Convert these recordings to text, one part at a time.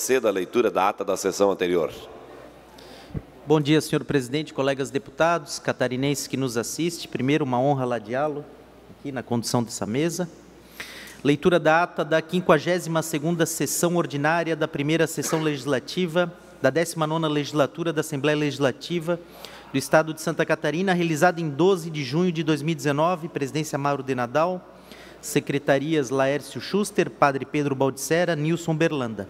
proceda a leitura da ata da sessão anterior. Bom dia, senhor presidente, colegas deputados, catarinenses que nos assistem. Primeiro, uma honra ladeá-lo aqui na condução dessa mesa. Leitura da ata da 52ª sessão ordinária da primeira sessão legislativa da 19ª legislatura da Assembleia Legislativa do Estado de Santa Catarina, realizada em 12 de junho de 2019, presidência Mauro de Nadal, secretarias Laércio Schuster, Padre Pedro Baldissera, Nilson Berlanda.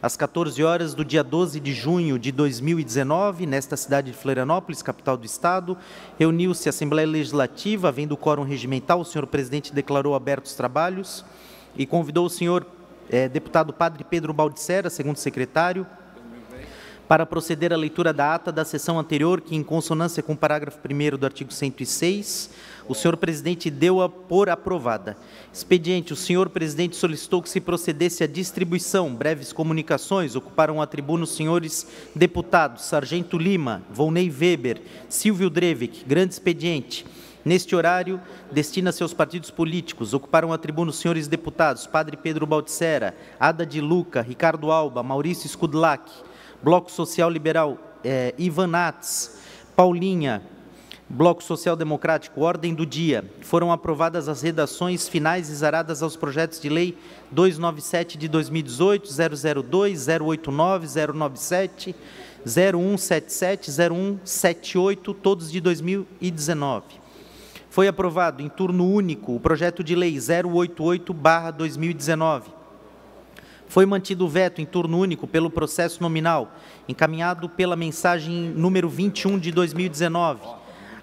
Às 14 horas do dia 12 de junho de 2019, nesta cidade de Florianópolis, capital do Estado, reuniu-se a Assembleia Legislativa, havendo o quórum regimental, o senhor presidente declarou abertos os trabalhos e convidou o senhor deputado Padre Pedro Baldissera, segundo secretário, para proceder à leitura da ata da sessão anterior, que, em consonância com o parágrafo 1º do artigo 106, o senhor presidente deu-a por aprovada. Expediente, o senhor presidente solicitou que se procedesse à distribuição. Breves comunicações. Ocuparam a tribuna os senhores deputados Sargento Lima, Volney Weber, Silvio Drevik. Grande expediente. Neste horário, destina-se aos partidos políticos. Ocuparam a tribuna os senhores deputados Padre Pedro Baldissera, Ada de Luca, Ricardo Alba, Maurício Skudlak, Bloco Social Liberal, Ivan Nats, Paulinha, Bloco Social Democrático. Ordem do dia. Foram aprovadas as redações finais exaradas aos projetos de lei 297 de 2018, 002, 089, 097, 0177, 0178, todos de 2019. Foi aprovado em turno único o projeto de lei 088/2019. Foi mantido o veto em turno único pelo processo nominal, encaminhado pela mensagem número 21 de 2019,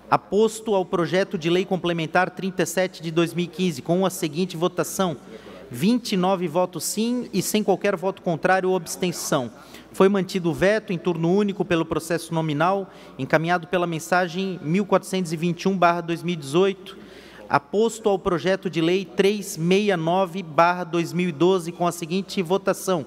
aposto ao projeto de lei complementar 37 de 2015, com a seguinte votação: 29 votos sim e sem qualquer voto contrário ou abstenção. Foi mantido o veto em turno único pelo processo nominal, encaminhado pela mensagem 1421/2018, aposto ao projeto de lei 369/2012, com a seguinte votação: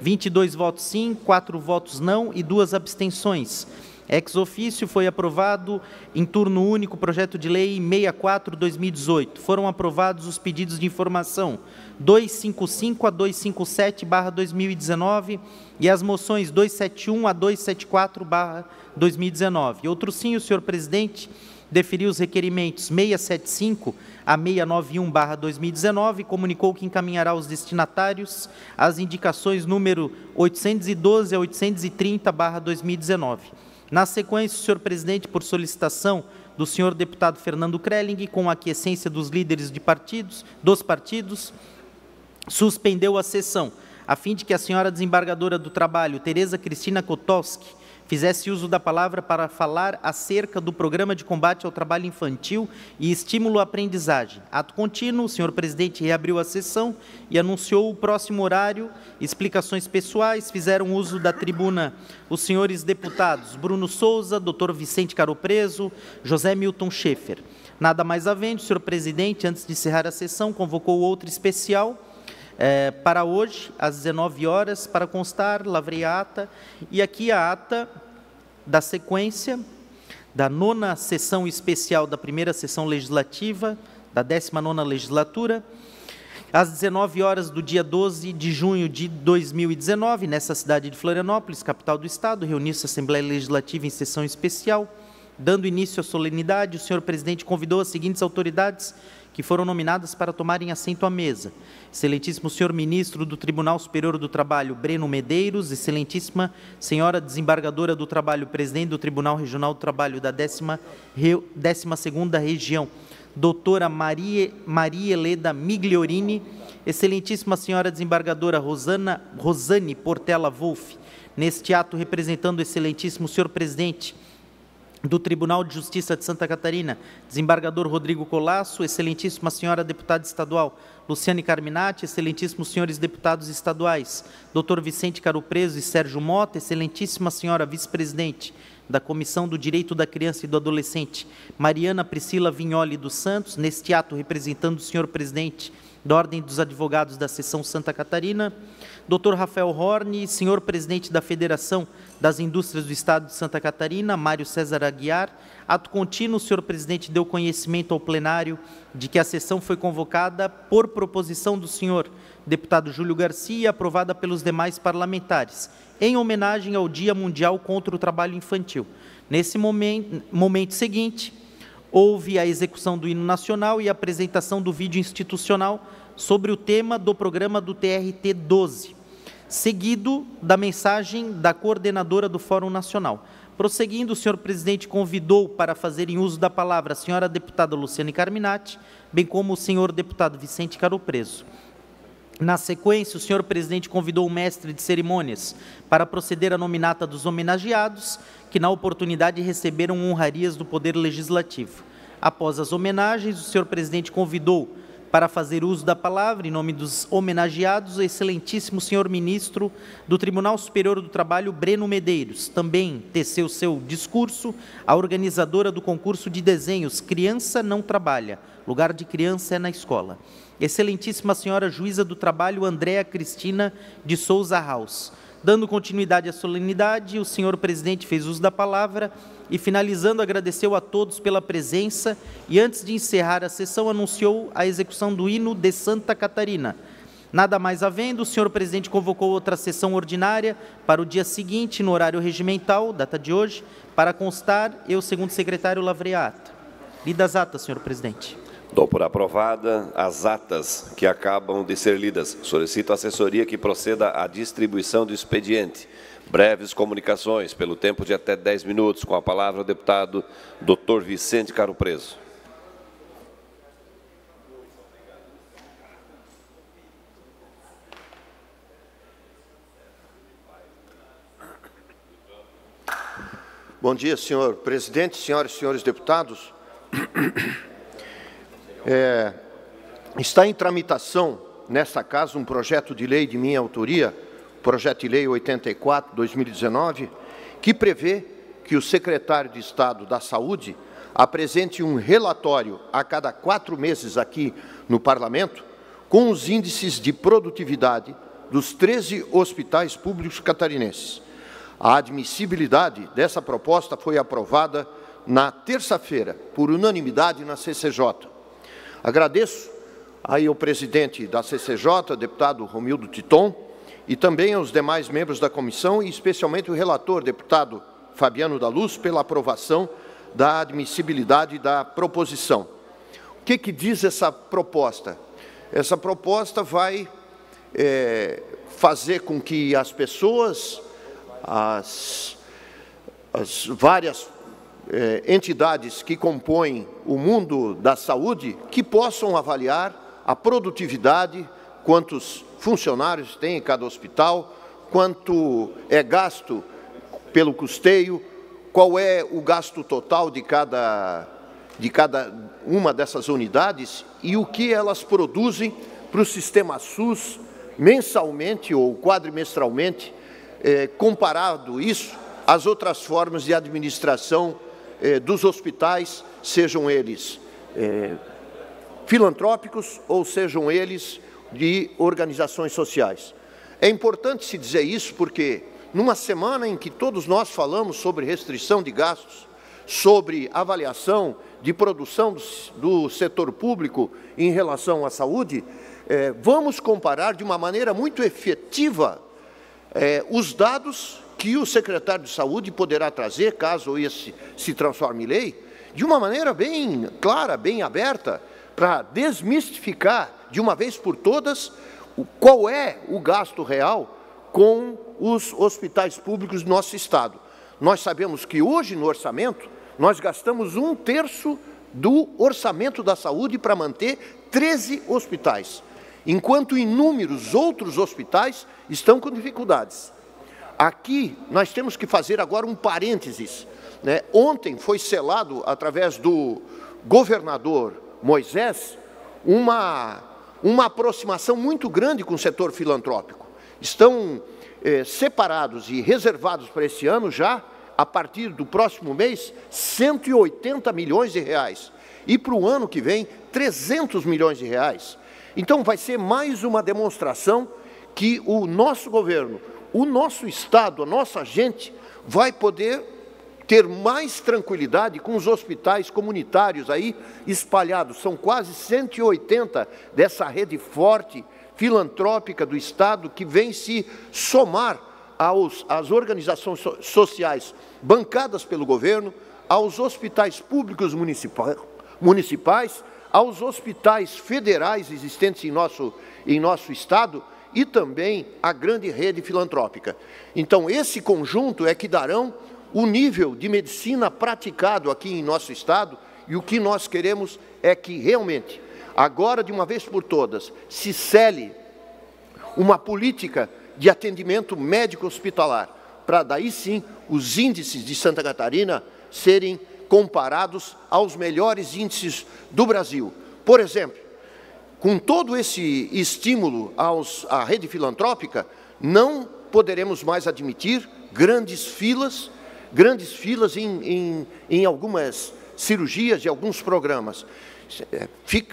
22 votos sim, 4 votos não e 2 abstenções. Ex ofício foi aprovado em turno único o projeto de lei 64/2018. Foram aprovados os pedidos de informação 255 a 257/2019 e as moções 271 a 274/2019. Outro sim, o senhor presidente deferiu os requerimentos 675 a 691/2019 e comunicou que encaminhará aos destinatários as indicações número 812 a 830/2019. Na sequência, o senhor presidente, por solicitação do senhor deputado Fernando Krelling, com a aquiescência dos líderes dos partidos, suspendeu a sessão, a fim de que a senhora desembargadora do Trabalho, Tereza Cristina Kotowski, fizesse uso da palavra para falar acerca do programa de combate ao trabalho infantil e estímulo à aprendizagem. Ato contínuo, o senhor presidente reabriu a sessão e anunciou o próximo horário. Explicações pessoais. Fizeram uso da tribuna os senhores deputados Bruno Souza, doutor Vicente Caropreso, José Milton Schaefer. Nada mais havendo, o senhor presidente, antes de encerrar a sessão, convocou outro especial para hoje, às 19 horas, para constar, lavrei a ata, e aqui a ata da sequência da 9ª sessão especial da primeira sessão legislativa, da 19ª legislatura, às 19 horas do dia 12 de junho de 2019, nessa cidade de Florianópolis, capital do Estado, reuniu-se a Assembleia Legislativa em sessão especial. Dando início à solenidade, o senhor presidente convidou as seguintes autoridades que foram nominadas para tomarem assento à mesa: excelentíssimo senhor ministro do Tribunal Superior do Trabalho, Breno Medeiros; excelentíssima senhora desembargadora do Trabalho, presidente do Tribunal Regional do Trabalho da 12ª Região, doutora Maria Heleda Migliorini; excelentíssima senhora desembargadora Rosane Portela Wolff. Neste ato, representando o excelentíssimo senhor presidente do Tribunal de Justiça de Santa Catarina, desembargador Rodrigo Colasso; excelentíssima senhora deputada estadual Luciane Carminati; excelentíssimos senhores deputados estaduais Dr. Vicente Caropreso e Sérgio Mota; excelentíssima senhora vice-presidente da Comissão do Direito da Criança e do Adolescente, Mariana Priscila Vignoli dos Santos. Neste ato, representando o senhor presidente da Ordem dos Advogados da Seção Santa Catarina, Dr. Rafael Horne, senhor presidente da Federação das Indústrias do Estado de Santa Catarina, Mário César Aguiar. Ato contínuo, o senhor presidente deu conhecimento ao plenário de que a sessão foi convocada por proposição do senhor deputado Júlio Garcia, e aprovada pelos demais parlamentares, em homenagem ao Dia Mundial contra o Trabalho Infantil. Nesse momento seguinte, houve a execução do hino nacional e a apresentação do vídeo institucional sobre o tema do programa do TRT 12, seguido da mensagem da coordenadora do Fórum Nacional. Prosseguindo, o senhor presidente convidou para fazerem uso da palavra a senhora deputada Luciane Carminati, bem como o senhor deputado Vicente Caro Preso. Na sequência, o senhor presidente convidou o mestre de cerimônias para proceder à nominata dos homenageados, que na oportunidade receberam honrarias do Poder Legislativo. Após as homenagens, o senhor presidente convidou para fazer uso da palavra, em nome dos homenageados, o excelentíssimo senhor ministro do Tribunal Superior do Trabalho, Breno Medeiros. Também teceu seu discurso a organizadora do concurso de desenhos Criança Não Trabalha, lugar de criança é na escola. Excelentíssima senhora juíza do trabalho, Andréa Cristina de Souza Haus. Dando continuidade à solenidade, o senhor presidente fez uso da palavra e, finalizando, agradeceu a todos pela presença e, antes de encerrar a sessão, anunciou a execução do hino de Santa Catarina. Nada mais havendo, o senhor presidente convocou outra sessão ordinária para o dia seguinte, no horário regimental, data de hoje, para constar, eu, segundo secretário, lavrei a ata. Lidas atas, senhor presidente. Dou por aprovada as atas que acabam de ser lidas. Solicito à assessoria que proceda à distribuição do expediente. Breves comunicações, pelo tempo de até 10 minutos. Com a palavra o deputado Dr. Vicente Caro Preso. Bom dia, senhor presidente, senhoras e senhores deputados. Está em tramitação, nesta casa, um projeto de lei de minha autoria, projeto de lei 84/2019, que prevê que o secretário de Estado da Saúde apresente um relatório a cada 4 meses aqui no Parlamento com os índices de produtividade dos 13 hospitais públicos catarinenses. A admissibilidade dessa proposta foi aprovada na terça-feira, por unanimidade na CCJ. Agradeço aí ao presidente da CCJ, deputado Romildo Titon, e também aos demais membros da comissão, e especialmente o relator, deputado Fabiano da Luz, pela aprovação da admissibilidade da proposição. O que diz essa proposta? Essa proposta vai fazer com que as pessoas, as várias entidades que compõem o mundo da saúde, que possam avaliar a produtividade, quantos funcionários tem em cada hospital, quanto é gasto pelo custeio, qual é o gasto total de cada uma dessas unidades e o que elas produzem para o sistema SUS mensalmente ou quadrimestralmente, comparado isso às outras formas de administração dos hospitais, sejam eles filantrópicos ou sejam eles de organizações sociais. É importante se dizer isso porque, numa semana em que todos nós falamos sobre restrição de gastos, sobre avaliação de produção do setor público em relação à saúde, vamos comparar de uma maneira muito efetiva os dados que o secretário de Saúde poderá trazer, caso esse se transforme em lei, de uma maneira bem clara, bem aberta, para desmistificar de uma vez por todas qual é o gasto real com os hospitais públicos do nosso Estado. Nós sabemos que hoje no orçamento, nós gastamos 1/3 do orçamento da saúde para manter 13 hospitais, enquanto inúmeros outros hospitais estão com dificuldades. Aqui, nós temos que fazer agora um parênteses, né? Ontem foi selado, através do governador Moisés, uma aproximação muito grande com o setor filantrópico. Estão separados e reservados para esse ano já, a partir do próximo mês, 180 milhões de reais. E para o ano que vem, 300 milhões de reais. Então, vai ser mais uma demonstração que o nosso governo, o nosso Estado, a nossa gente, vai poder ter mais tranquilidade com os hospitais comunitários aí espalhados. São quase 180 dessa rede forte filantrópica do Estado que vem se somar às organizações sociais bancadas pelo governo, aos hospitais públicos municipais, aos hospitais federais existentes em nosso Estado e também a grande rede filantrópica. Então, esse conjunto é que darão o nível de medicina praticado aqui em nosso Estado, e o que nós queremos é que realmente, agora de uma vez por todas, se cele uma política de atendimento médico hospitalar, para daí sim os índices de Santa Catarina serem comparados aos melhores índices do Brasil. Por exemplo, com todo esse estímulo à rede filantrópica, não poderemos mais admitir grandes filas em algumas cirurgias e alguns programas.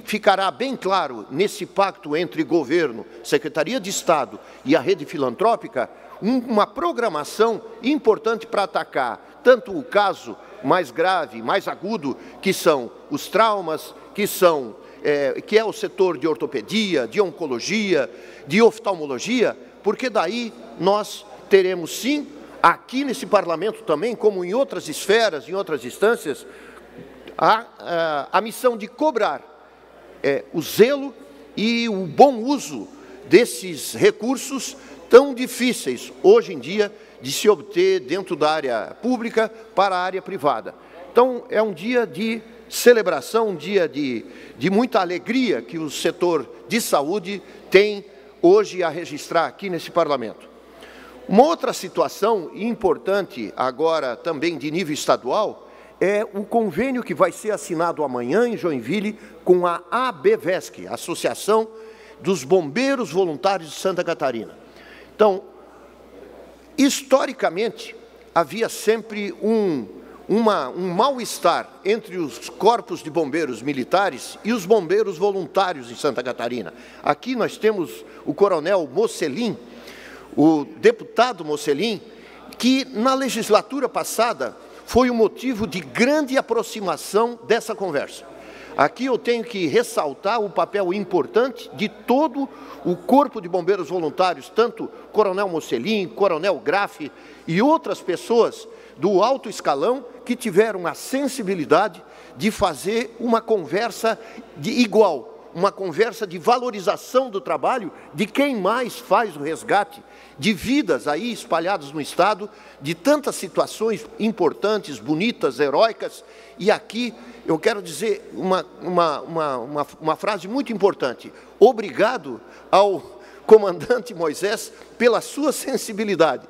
Ficará bem claro nesse pacto entre governo, Secretaria de Estado e a rede filantrópica, uma programação importante para atacar tanto o caso mais grave, mais agudo, que são os traumas, que é o setor de ortopedia, de oncologia, de oftalmologia, porque daí nós teremos sim, aqui nesse parlamento também, como em outras esferas, em outras instâncias, a missão de cobrar o zelo e o bom uso desses recursos tão difíceis, hoje em dia, de se obter dentro da área pública para a área privada. Então, é um dia de celebração, um dia de muita alegria que o setor de saúde tem hoje a registrar aqui nesse parlamento. Uma outra situação importante, agora também de nível estadual, é o convênio que vai ser assinado amanhã em Joinville com a ABVESC, Associação dos Bombeiros Voluntários de Santa Catarina. Então, historicamente, havia sempre um mal-estar entre os corpos de bombeiros militares e os bombeiros voluntários em Santa Catarina. Aqui nós temos o coronel Mocelin, o deputado Mocelin, que na legislatura passada foi o motivo de grande aproximação dessa conversa. Aqui eu tenho que ressaltar o papel importante de todo o Corpo de Bombeiros Voluntários, tanto Coronel Mocelin, Coronel Graff e outras pessoas do alto escalão que tiveram a sensibilidade de fazer uma conversa igual, uma conversa de valorização do trabalho de quem mais faz o resgate de vidas aí espalhadas no Estado, de tantas situações importantes, bonitas, heróicas. E aqui eu quero dizer uma frase muito importante. Obrigado ao comandante Moisés pela sua sensibilidade.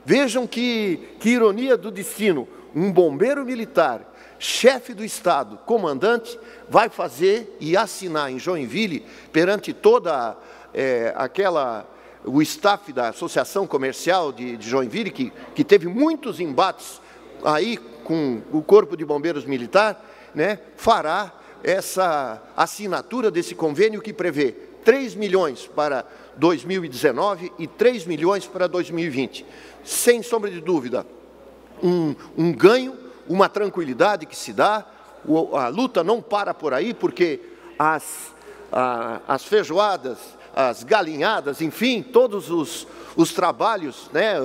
Vejam que ironia do destino. Um bombeiro militar, chefe do Estado, comandante, vai fazer e assinar em Joinville, perante toda o staff da Associação Comercial de Joinville, que teve muitos embates aí com o Corpo de Bombeiros Militar, né, fará essa assinatura desse convênio que prevê 3 milhões para 2019 e 3 milhões para 2020. Sem sombra de dúvida, um ganho, uma tranquilidade que se dá, a luta não para por aí, porque as feijoadas, as galinhadas, enfim, todos os trabalhos, né,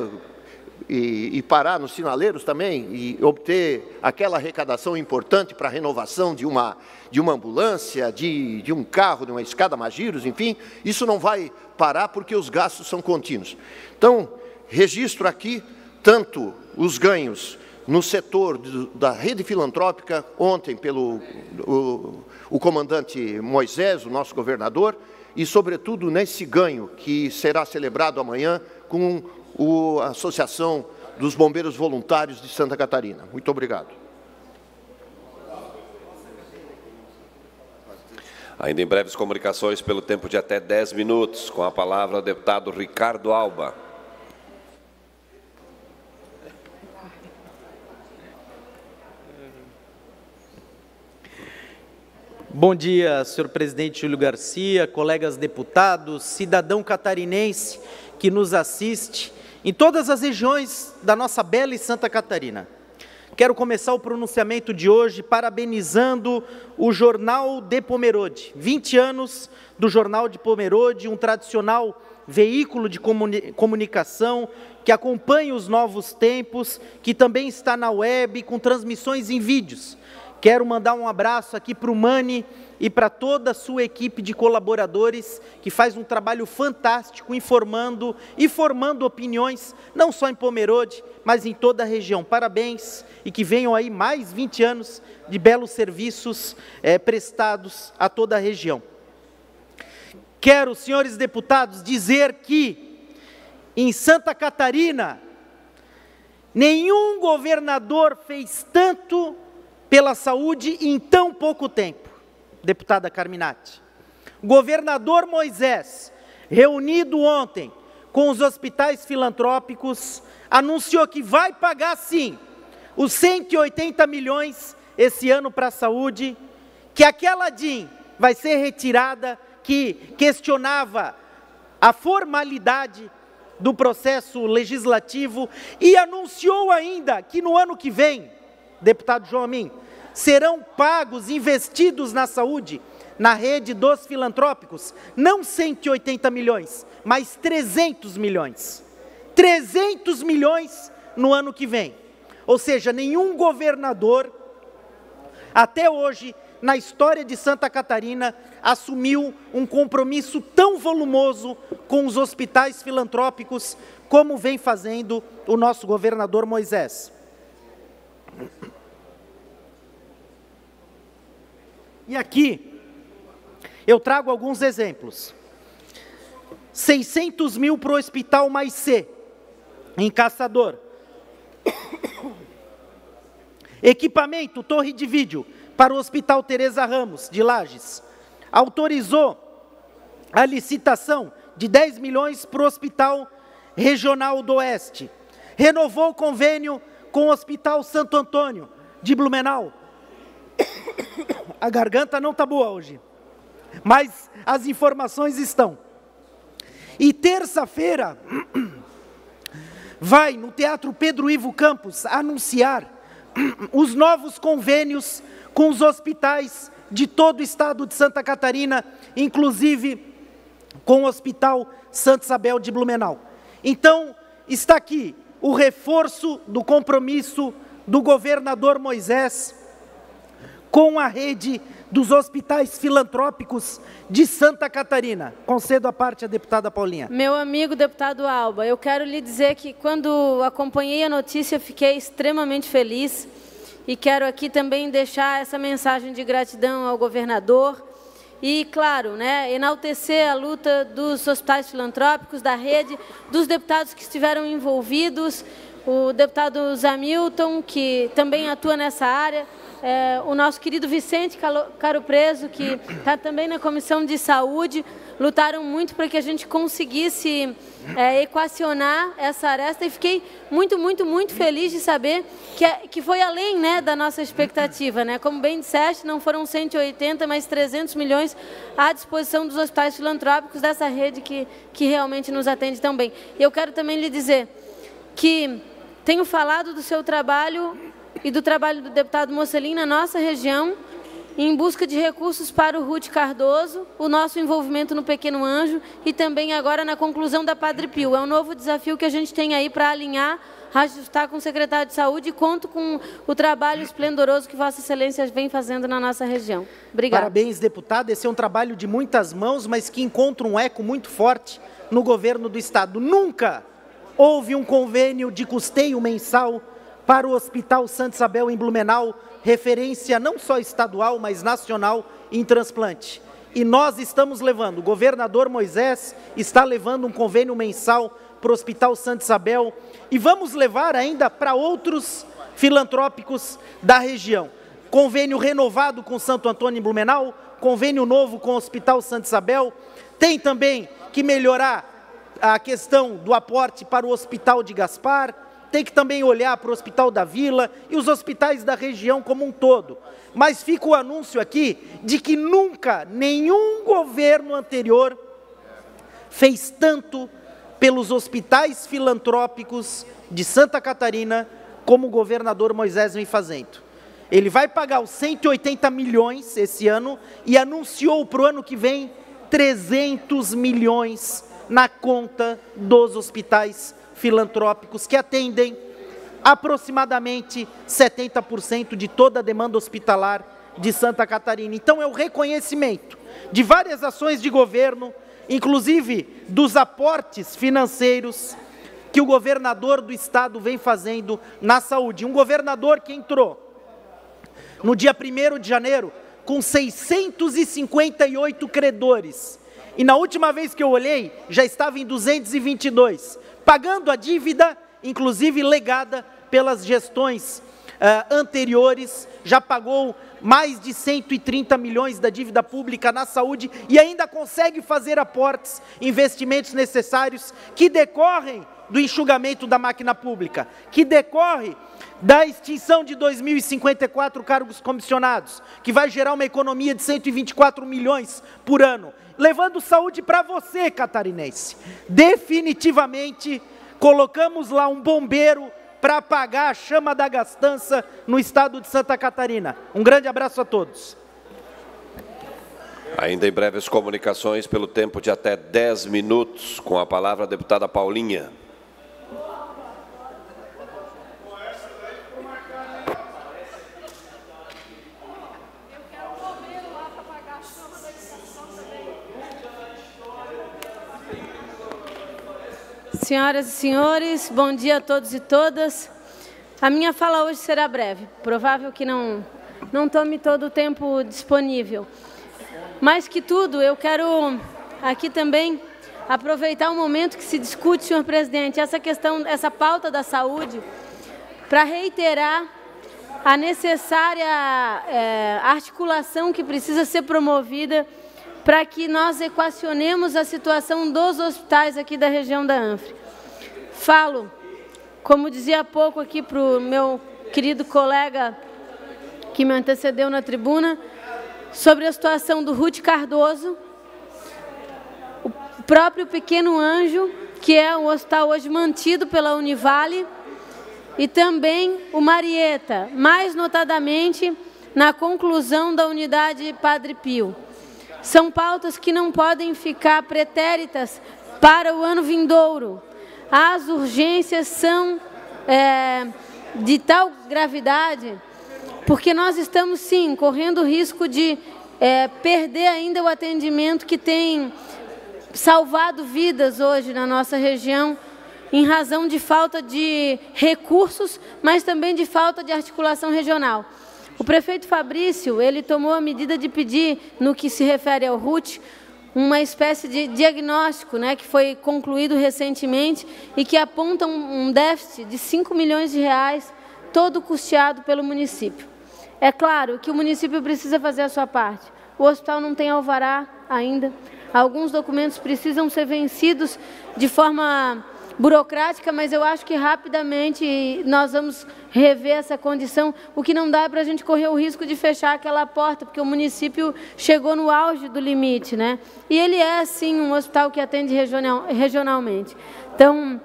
e parar nos sinaleiros também, e obter aquela arrecadação importante para a renovação de uma ambulância, de um carro, de uma escada Magiros, enfim, isso não vai parar porque os gastos são contínuos. Então, registro aqui tanto os ganhos no setor da rede filantrópica, ontem pelo o comandante Moisés, o nosso governador, e, sobretudo, nesse ganho que será celebrado amanhã com a Associação dos Bombeiros Voluntários de Santa Catarina. Muito obrigado. Ainda em breves comunicações, pelo tempo de até 10 minutos, com a palavra o deputado Ricardo Alba. Bom dia, senhor presidente Júlio Garcia, colegas deputados, cidadão catarinense que nos assiste em todas as regiões da nossa bela e Santa Catarina. Quero começar o pronunciamento de hoje parabenizando o Jornal de Pomerode. 20 anos do Jornal de Pomerode, um tradicional veículo de comunicação que acompanha os novos tempos, que também está na web com transmissões em vídeos. Quero mandar um abraço aqui para o Mani e para toda a sua equipe de colaboradores, que faz um trabalho fantástico informando e formando opiniões, não só em Pomerode, mas em toda a região. Parabéns e que venham aí mais 20 anos de belos serviços prestados a toda a região. Quero, senhores deputados, dizer que em Santa Catarina, nenhum governador fez tanto pela saúde em tão pouco tempo, deputada Carminati. O governador Moisés, reunido ontem com os hospitais filantrópicos, anunciou que vai pagar sim os 180 milhões esse ano para a saúde, que aquela DIN vai ser retirada, que questionava a formalidade do processo legislativo, e anunciou ainda que no ano que vem, deputado João Amin, serão pagos, investidos na saúde, na rede dos filantrópicos, não 180 milhões, mas 300 milhões. 300 milhões no ano que vem. Ou seja, nenhum governador, até hoje, na história de Santa Catarina, assumiu um compromisso tão volumoso com os hospitais filantrópicos, como vem fazendo o nosso governador Moisés. E aqui, eu trago alguns exemplos. 600 mil para o Hospital Mais C, em Caçador. Equipamento, torre de vídeo, para o Hospital Teresa Ramos, de Lages. Autorizou a licitação de 10 milhões para o Hospital Regional do Oeste. Renovou o convênio com o Hospital Santo Antônio, de Blumenau. A garganta não está boa hoje, mas as informações estão. E terça-feira, vai no Teatro Pedro Ivo Campos anunciar os novos convênios com os hospitais de todo o estado de Santa Catarina, inclusive com o Hospital Santa Isabel de Blumenau. Então, está aqui o reforço do compromisso do governador Moisés com a rede dos hospitais filantrópicos de Santa Catarina. Concedo a parte à deputada Paulinha. Meu amigo deputado Alba, eu quero lhe dizer que quando acompanhei a notícia, fiquei extremamente feliz e quero aqui também deixar essa mensagem de gratidão ao governador e, claro, enaltecer a luta dos hospitais filantrópicos, da rede, dos deputados que estiveram envolvidos, o deputado Zamilton, que também atua nessa área, o nosso querido Vicente Caro Preso, que está também na Comissão de Saúde, lutaram muito para que a gente conseguisse equacionar essa aresta e fiquei muito, muito, muito feliz de saber que foi além da nossa expectativa. Como bem disseste, não foram 180, mas 300 milhões à disposição dos hospitais filantrópicos dessa rede que realmente nos atende tão bem. E eu quero também lhe dizer que tenho falado do seu trabalho e do trabalho do deputado Mocelin na nossa região, em busca de recursos para o Ruth Cardoso, o nosso envolvimento no Pequeno Anjo e também agora na conclusão da Padre Pio. É um novo desafio que a gente tem aí para alinhar, ajustar com o secretário de Saúde e conto com o trabalho esplendoroso que Vossa Excelência vem fazendo na nossa região. Obrigada. Parabéns, deputada. Esse é um trabalho de muitas mãos, mas que encontra um eco muito forte no governo do Estado. Nunca houve um convênio de custeio mensal para o Hospital Santa Isabel em Blumenau, referência não só estadual, mas nacional em transplante. E nós estamos levando, o governador Moisés está levando um convênio mensal para o Hospital Santa Isabel e vamos levar ainda para outros filantrópicos da região. Convênio renovado com Santo Antônio em Blumenau, convênio novo com o Hospital Santa Isabel. Tem também que melhorar a questão do aporte para o Hospital de Gaspar, tem que também olhar para o Hospital da Vila e os hospitais da região como um todo. Mas fica o anúncio aqui de que nunca nenhum governo anterior fez tanto pelos hospitais filantrópicos de Santa Catarina como o governador Moisés vem fazendo. Ele vai pagar os 180 milhões esse ano e anunciou para o ano que vem 300 milhões na conta dos hospitais filantrópicos, que atendem aproximadamente 70% de toda a demanda hospitalar de Santa Catarina. Então é o reconhecimento de várias ações de governo, inclusive dos aportes financeiros que o governador do estado vem fazendo na saúde. Um governador que entrou no dia 1º de janeiro com 658 credores. E na última vez que eu olhei, já estava em 222, pagando a dívida, inclusive legada pelas gestões anteriores, já pagou mais de 130 milhões da dívida pública na saúde e ainda consegue fazer aportes, investimentos necessários que decorrem do enxugamento da máquina pública, que decorre da extinção de 2.054 cargos comissionados, que vai gerar uma economia de 124 milhões por ano, levando saúde para você, catarinense. Definitivamente, colocamos lá um bombeiro para apagar a chama da gastança no estado de Santa Catarina. Um grande abraço a todos. Ainda em breves comunicações, pelo tempo de até 10 minutos, com a palavra a deputada Paulinha. Senhoras e senhores, bom dia a todos e todas. A minha fala hoje será breve, provável que não tome todo o tempo disponível. Mais que tudo, eu quero aqui também aproveitar o momento que se discute, senhor presidente, essa pauta da saúde, para reiterar a necessária articulação que precisa ser promovida para que nós equacionemos a situação dos hospitais aqui da região da Anfre. Falo, como dizia há pouco aqui para o meu querido colega que me antecedeu na tribuna, sobre a situação do Ruth Cardoso, o próprio Pequeno Anjo, que é um hospital hoje mantido pela Univale, e também o Marieta, mais notadamente na conclusão da unidade Padre Pio. São pautas que não podem ficar pretéritas para o ano vindouro. As urgências são de tal gravidade, porque nós estamos, sim, correndo o risco de perder ainda o atendimento que tem salvado vidas hoje na nossa região, em razão de falta de recursos, mas também de falta de articulação regional. O prefeito Fabrício, ele tomou a medida de pedir, no que se refere ao RUT, uma espécie de diagnóstico, né, que foi concluído recentemente e que aponta um déficit de 5 milhões de reais, todo custeado pelo município. É claro que o município precisa fazer a sua parte. O hospital não tem alvará ainda. Alguns documentos precisam ser vencidos de forma burocrática, mas eu acho que rapidamente nós vamos rever essa condição. O que não dá é para a gente correr o risco de fechar aquela porta, porque o município chegou no auge do limite, né? E ele é, sim, um hospital que atende regionalmente. Então,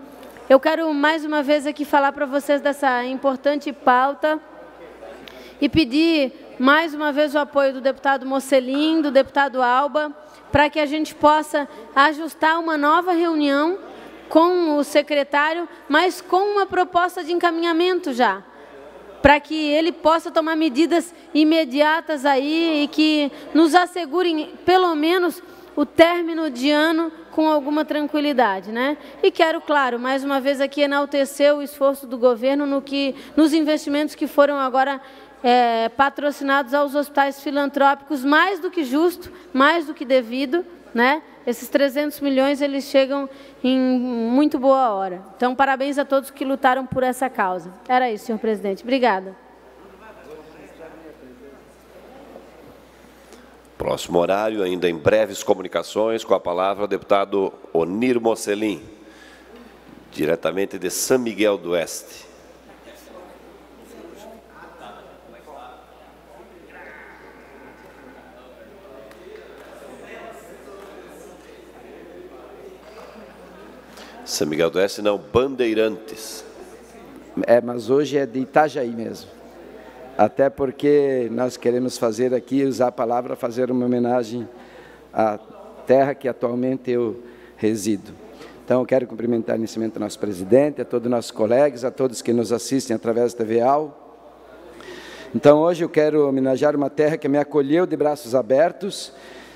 eu quero mais uma vez aqui falar para vocês dessa importante pauta e pedir mais uma vez o apoio do deputado Mocelin, do deputado Alba, para que a gente possa ajustar uma nova reunião com o secretário, mas com uma proposta de encaminhamento já, para que ele possa tomar medidas imediatas aí e que nos assegurem, pelo menos, o término de ano com alguma tranquilidade, né? E quero, claro, mais uma vez aqui enaltecer o esforço do governo nos investimentos que foram agora patrocinados aos hospitais filantrópicos, mais do que justo, mais do que devido, né? Esses 300 milhões, eles chegam em muito boa hora. Então, parabéns a todos que lutaram por essa causa. Era isso, senhor presidente. Obrigada. Próximo horário, ainda em breves comunicações, com a palavra o deputado Onir Mocelin, diretamente de São Miguel do Oeste. São Miguel do Oeste, não, Bandeirantes. mas hoje é de Itajaí mesmo. Até porque nós queremos fazer aqui, usar a palavra, fazer uma homenagem à terra que atualmente eu resido. Então, eu quero cumprimentar nesse momento o nosso presidente, a todos os nossos colegas, a todos que nos assistem através da TVAL. Então, hoje eu quero homenagear uma terra que me acolheu de braços abertos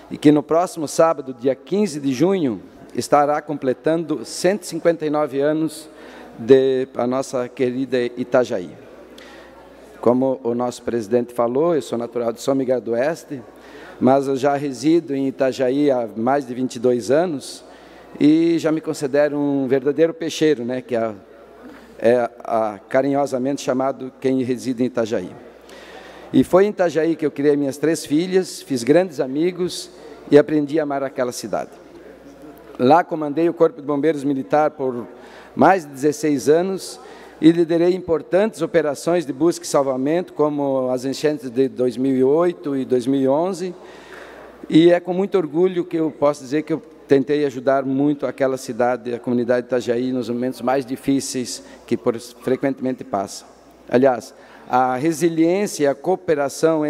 e que no próximo sábado, dia 15 de junho, estará completando 159 anos de a nossa querida Itajaí. Como o nosso presidente falou, eu sou natural de São Miguel do Oeste, mas eu já resido em Itajaí há mais de 22 anos e já me considero um verdadeiro peixeiro, né, que é carinhosamente chamado quem reside em Itajaí. E foi em Itajaí que eu criei minhas 3 filhas, fiz grandes amigos e aprendi a amar aquela cidade. Lá comandei o Corpo de Bombeiros Militar por mais de 16 anos e liderei importantes operações de busca e salvamento, como as enchentes de 2008 e 2011, e é com muito orgulho que eu posso dizer que eu tentei ajudar muito aquela cidade, a comunidade de Itajaí, nos momentos mais difíceis que frequentemente passa. Aliás, a resiliência e a cooperação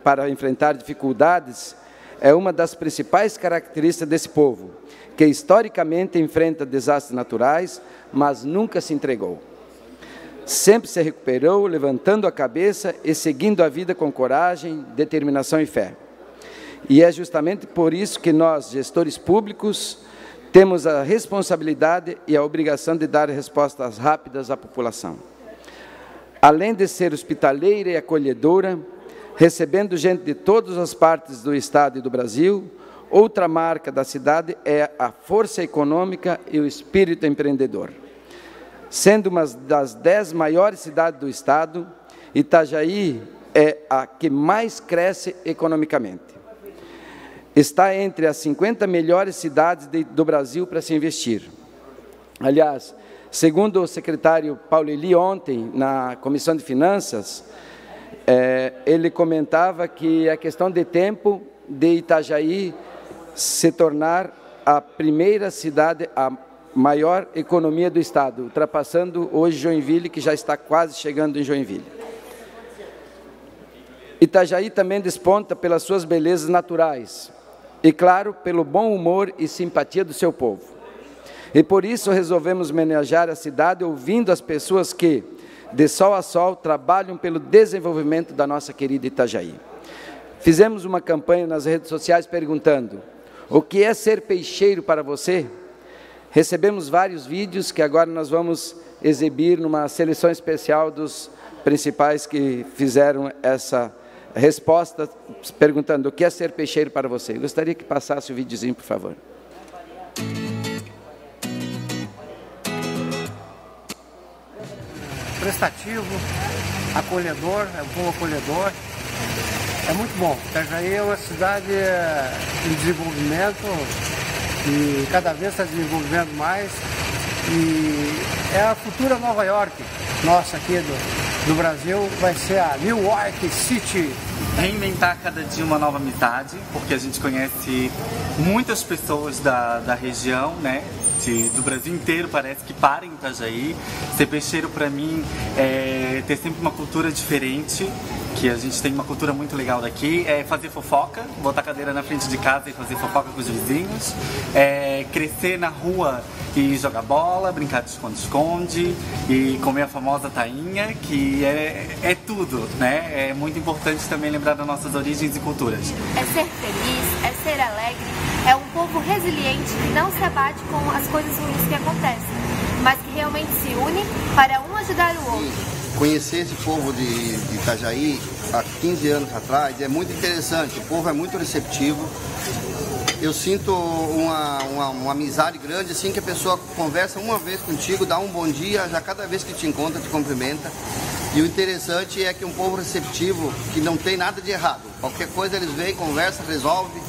para enfrentar dificuldades é uma das principais características desse povo, que historicamente enfrenta desastres naturais, mas nunca se entregou. Sempre se recuperou, levantando a cabeça e seguindo a vida com coragem, determinação e fé. E é justamente por isso que nós, gestores públicos, temos a responsabilidade e a obrigação de dar respostas rápidas à população. Além de ser hospitaleira e acolhedora, recebendo gente de todas as partes do Estado e do Brasil, outra marca da cidade é a força econômica e o espírito empreendedor. Sendo uma das 10 maiores cidades do Estado, Itajaí é a que mais cresce economicamente. Está entre as 50 melhores cidades do Brasil para se investir. Aliás, segundo o secretário Paulo Eli ontem, na Comissão de Finanças, ele comentava que é questão de tempo de Itajaí se tornar a primeira cidade, a maior economia do Estado, ultrapassando hoje Joinville, que já está quase chegando em Joinville. Itajaí também desponta pelas suas belezas naturais e, claro, pelo bom humor e simpatia do seu povo. E por isso resolvemos homenagear a cidade ouvindo as pessoas que, de sol a sol, trabalham pelo desenvolvimento da nossa querida Itajaí. Fizemos uma campanha nas redes sociais perguntando: o que é ser peixeiro para você? Recebemos vários vídeos que agora nós vamos exibir numa seleção especial dos principais que fizeram essa resposta, perguntando o que é ser peixeiro para você. Eu gostaria que passasse o videozinho, por favor. Prestativo, acolhedor, é um povo acolhedor. É muito bom. Itajaí é uma cidade em desenvolvimento e cada vez está desenvolvendo mais. E é a futura Nova York, nossa aqui do Brasil, vai ser a New York City. Reinventar cada dia uma nova amizade, porque a gente conhece muitas pessoas da região, né? Do Brasil inteiro, parece que para em Itajaí. Ser peixeiro para mim é ter sempre uma cultura diferente, que a gente tem uma cultura muito legal daqui, é fazer fofoca, botar a cadeira na frente de casa e fazer fofoca com os vizinhos, crescer na rua e jogar bola, brincar de esconde-esconde e comer a famosa tainha, que é tudo, né? É muito importante também lembrar das nossas origens e culturas. É ser feliz, é ser alegre, é um povo resiliente que não se abate com as coisas ruins que acontecem, mas que realmente se une para um ajudar o outro. Conhecer esse povo de Itajaí há 15 anos atrás é muito interessante, o povo é muito receptivo. Eu sinto uma amizade grande, assim, que a pessoa conversa uma vez contigo, dá um bom dia, já cada vez que te encontra, te cumprimenta. E o interessante é que é um povo receptivo, que não tem nada de errado. Qualquer coisa eles vêm, conversam, resolvem.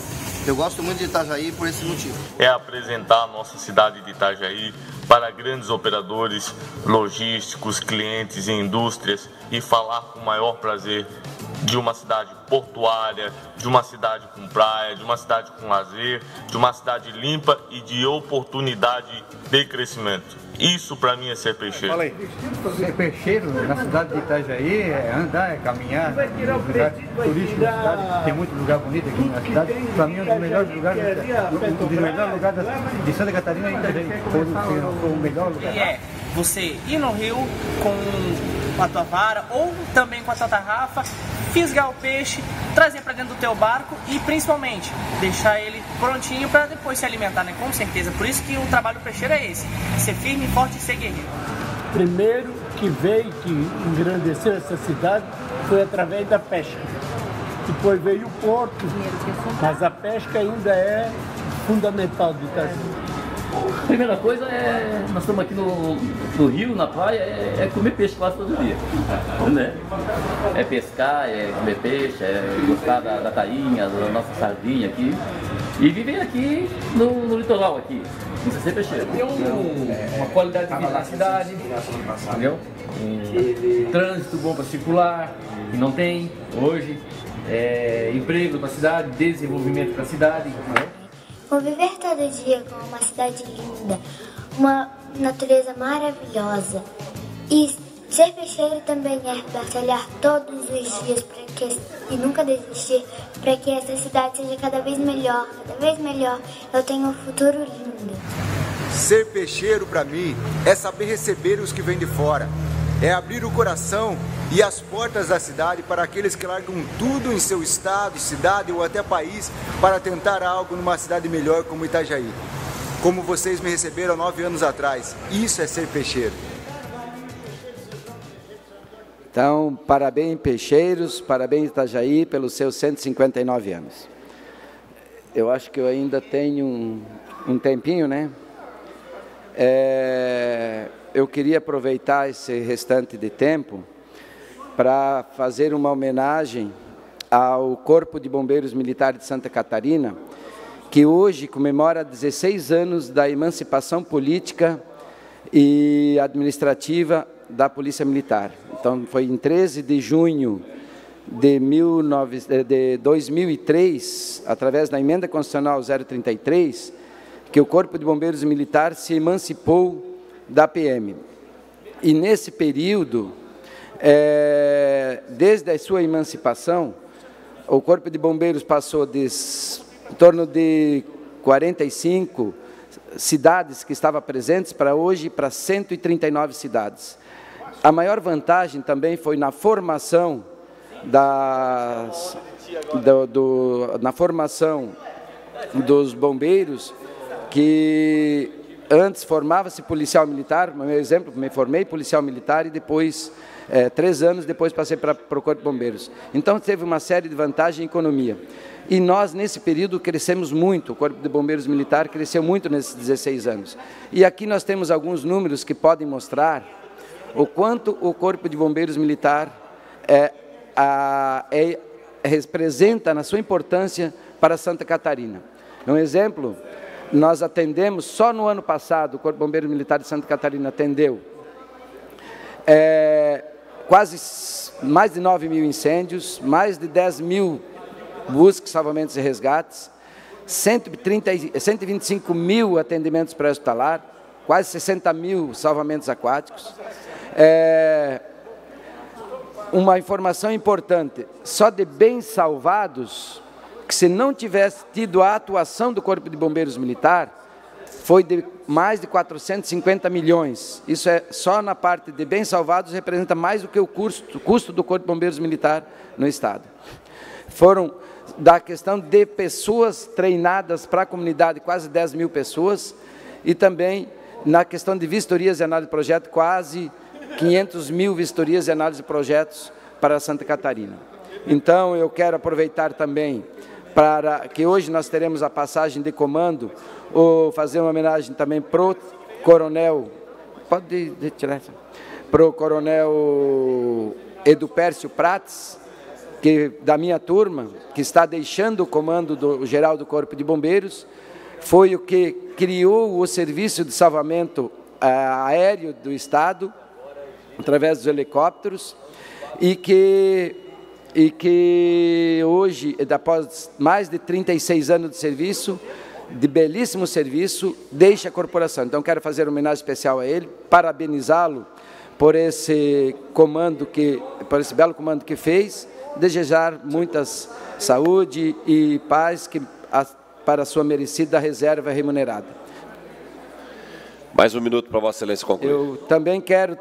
Eu gosto muito de Itajaí por esse motivo. É apresentar a nossa cidade de Itajaí para grandes operadores logísticos, clientes e indústrias e falar com o maior prazer de uma cidade portuária, de uma cidade com praia, de uma cidade com lazer, de uma cidade limpa e de oportunidade de crescimento. Isso para mim é ser peixeiro. Fala aí. Ser peixeiro na cidade de Itajaí é andar, é caminhar, lugar turístico da cidade. Tem muito lugar bonito aqui na cidade. Para mim é um dos melhores lugares de Santa Catarina é Itajaí. Foi o melhor lugar. E é você ir no rio com a tua vara ou também com a tua tarrafa, fisgar o peixe, trazer para dentro do teu barco e principalmente deixar ele prontinho para depois se alimentar, né? Com certeza. Por isso que o trabalho peixeiro é esse: ser firme, forte e ser guerreiro. Primeiro que veio, que engrandeceu essa cidade, foi através da pesca. Depois veio o porto, mas a pesca ainda é fundamental de Itajaí. Primeira coisa é, nós estamos aqui no rio, na praia, é comer peixe quase todo dia, né? É pescar, é comer peixe, é gostar da tainha, da nossa sardinha aqui. E viver aqui no litoral aqui, não precisa ser peixeiro. Tem uma qualidade de vida na cidade, entendeu? Um trânsito bom para circular, que não tem hoje. Emprego para a cidade, desenvolvimento para a cidade, né? Conviver todo dia com uma cidade linda, uma natureza maravilhosa. E ser peixeiro também é batalhar todos os dias e nunca desistir, para que essa cidade seja cada vez melhor, eu tenho um futuro lindo. Ser peixeiro para mim é saber receber os que vêm de fora, é abrir o coração e as portas da cidade para aqueles que largam tudo em seu estado, cidade ou até país para tentar algo numa cidade melhor como Itajaí. Como vocês me receberam 9 anos atrás. Isso é ser peixeiro. Então, parabéns peixeiros, parabéns Itajaí pelos seus 159 anos. Eu acho que eu ainda tenho um tempinho, né? Eu queria aproveitar esse restante de tempo para fazer uma homenagem ao Corpo de Bombeiros Militar de Santa Catarina, que hoje comemora 16 anos da emancipação política e administrativa da Polícia Militar. Então, foi em 13 de junho de 2003, através da Emenda Constitucional 033, que o Corpo de Bombeiros Militar se emancipou da PM. E nesse período, desde a sua emancipação, o Corpo de Bombeiros passou de em torno de 45 cidades que estavam presentes para hoje para 139 cidades. A maior vantagem também foi na formação na formação dos bombeiros, que antes formava-se policial militar. No meu exemplo, me formei policial militar e depois 3 anos depois passei para o Corpo de Bombeiros. Então teve uma série de vantagens em economia. E nós, nesse período, crescemos muito, o Corpo de Bombeiros Militar cresceu muito nesses 16 anos. E aqui nós temos alguns números que podem mostrar o quanto o Corpo de Bombeiros Militar representa na sua importância para Santa Catarina. Um exemplo, nós atendemos, só no ano passado, o Corpo de Bombeiros Militar de Santa Catarina atendeu quase mais de 9 mil incêndios, mais de 10 mil buscas, salvamentos e resgates, 125 mil atendimentos pré-hospitalar, quase 60 mil salvamentos aquáticos. Uma informação importante, só de bens salvados, que se não tivesse tido a atuação do Corpo de Bombeiros Militar, foi de mais de 450 milhões. Isso só na parte de bens salvados representa mais do que o custo do Corpo de Bombeiros Militar no Estado. Foram da questão de pessoas treinadas para a comunidade, quase 10 mil pessoas, e também na questão de vistorias e análise de projeto, quase 500 mil vistorias e análise de projetos para Santa Catarina. Então, eu quero aproveitar também para que hoje nós teremos a passagem de comando, ou fazer uma homenagem também para o coronel, pode tirar essa, para o coronel Edupércio Prates, que da minha turma, que está deixando o comando geral do Corpo de Bombeiros, foi o que criou o serviço de salvamento aéreo do Estado, através dos helicópteros, e que e que hoje, após mais de 36 anos de serviço, de belíssimo serviço, deixa a corporação. Então, quero fazer uma homenagem especial a ele, parabenizá-lo por esse belo comando que fez, desejar muitas saúde e paz para a sua merecida reserva remunerada. Mais um minuto para Vossa Excelência concluir. Eu também quero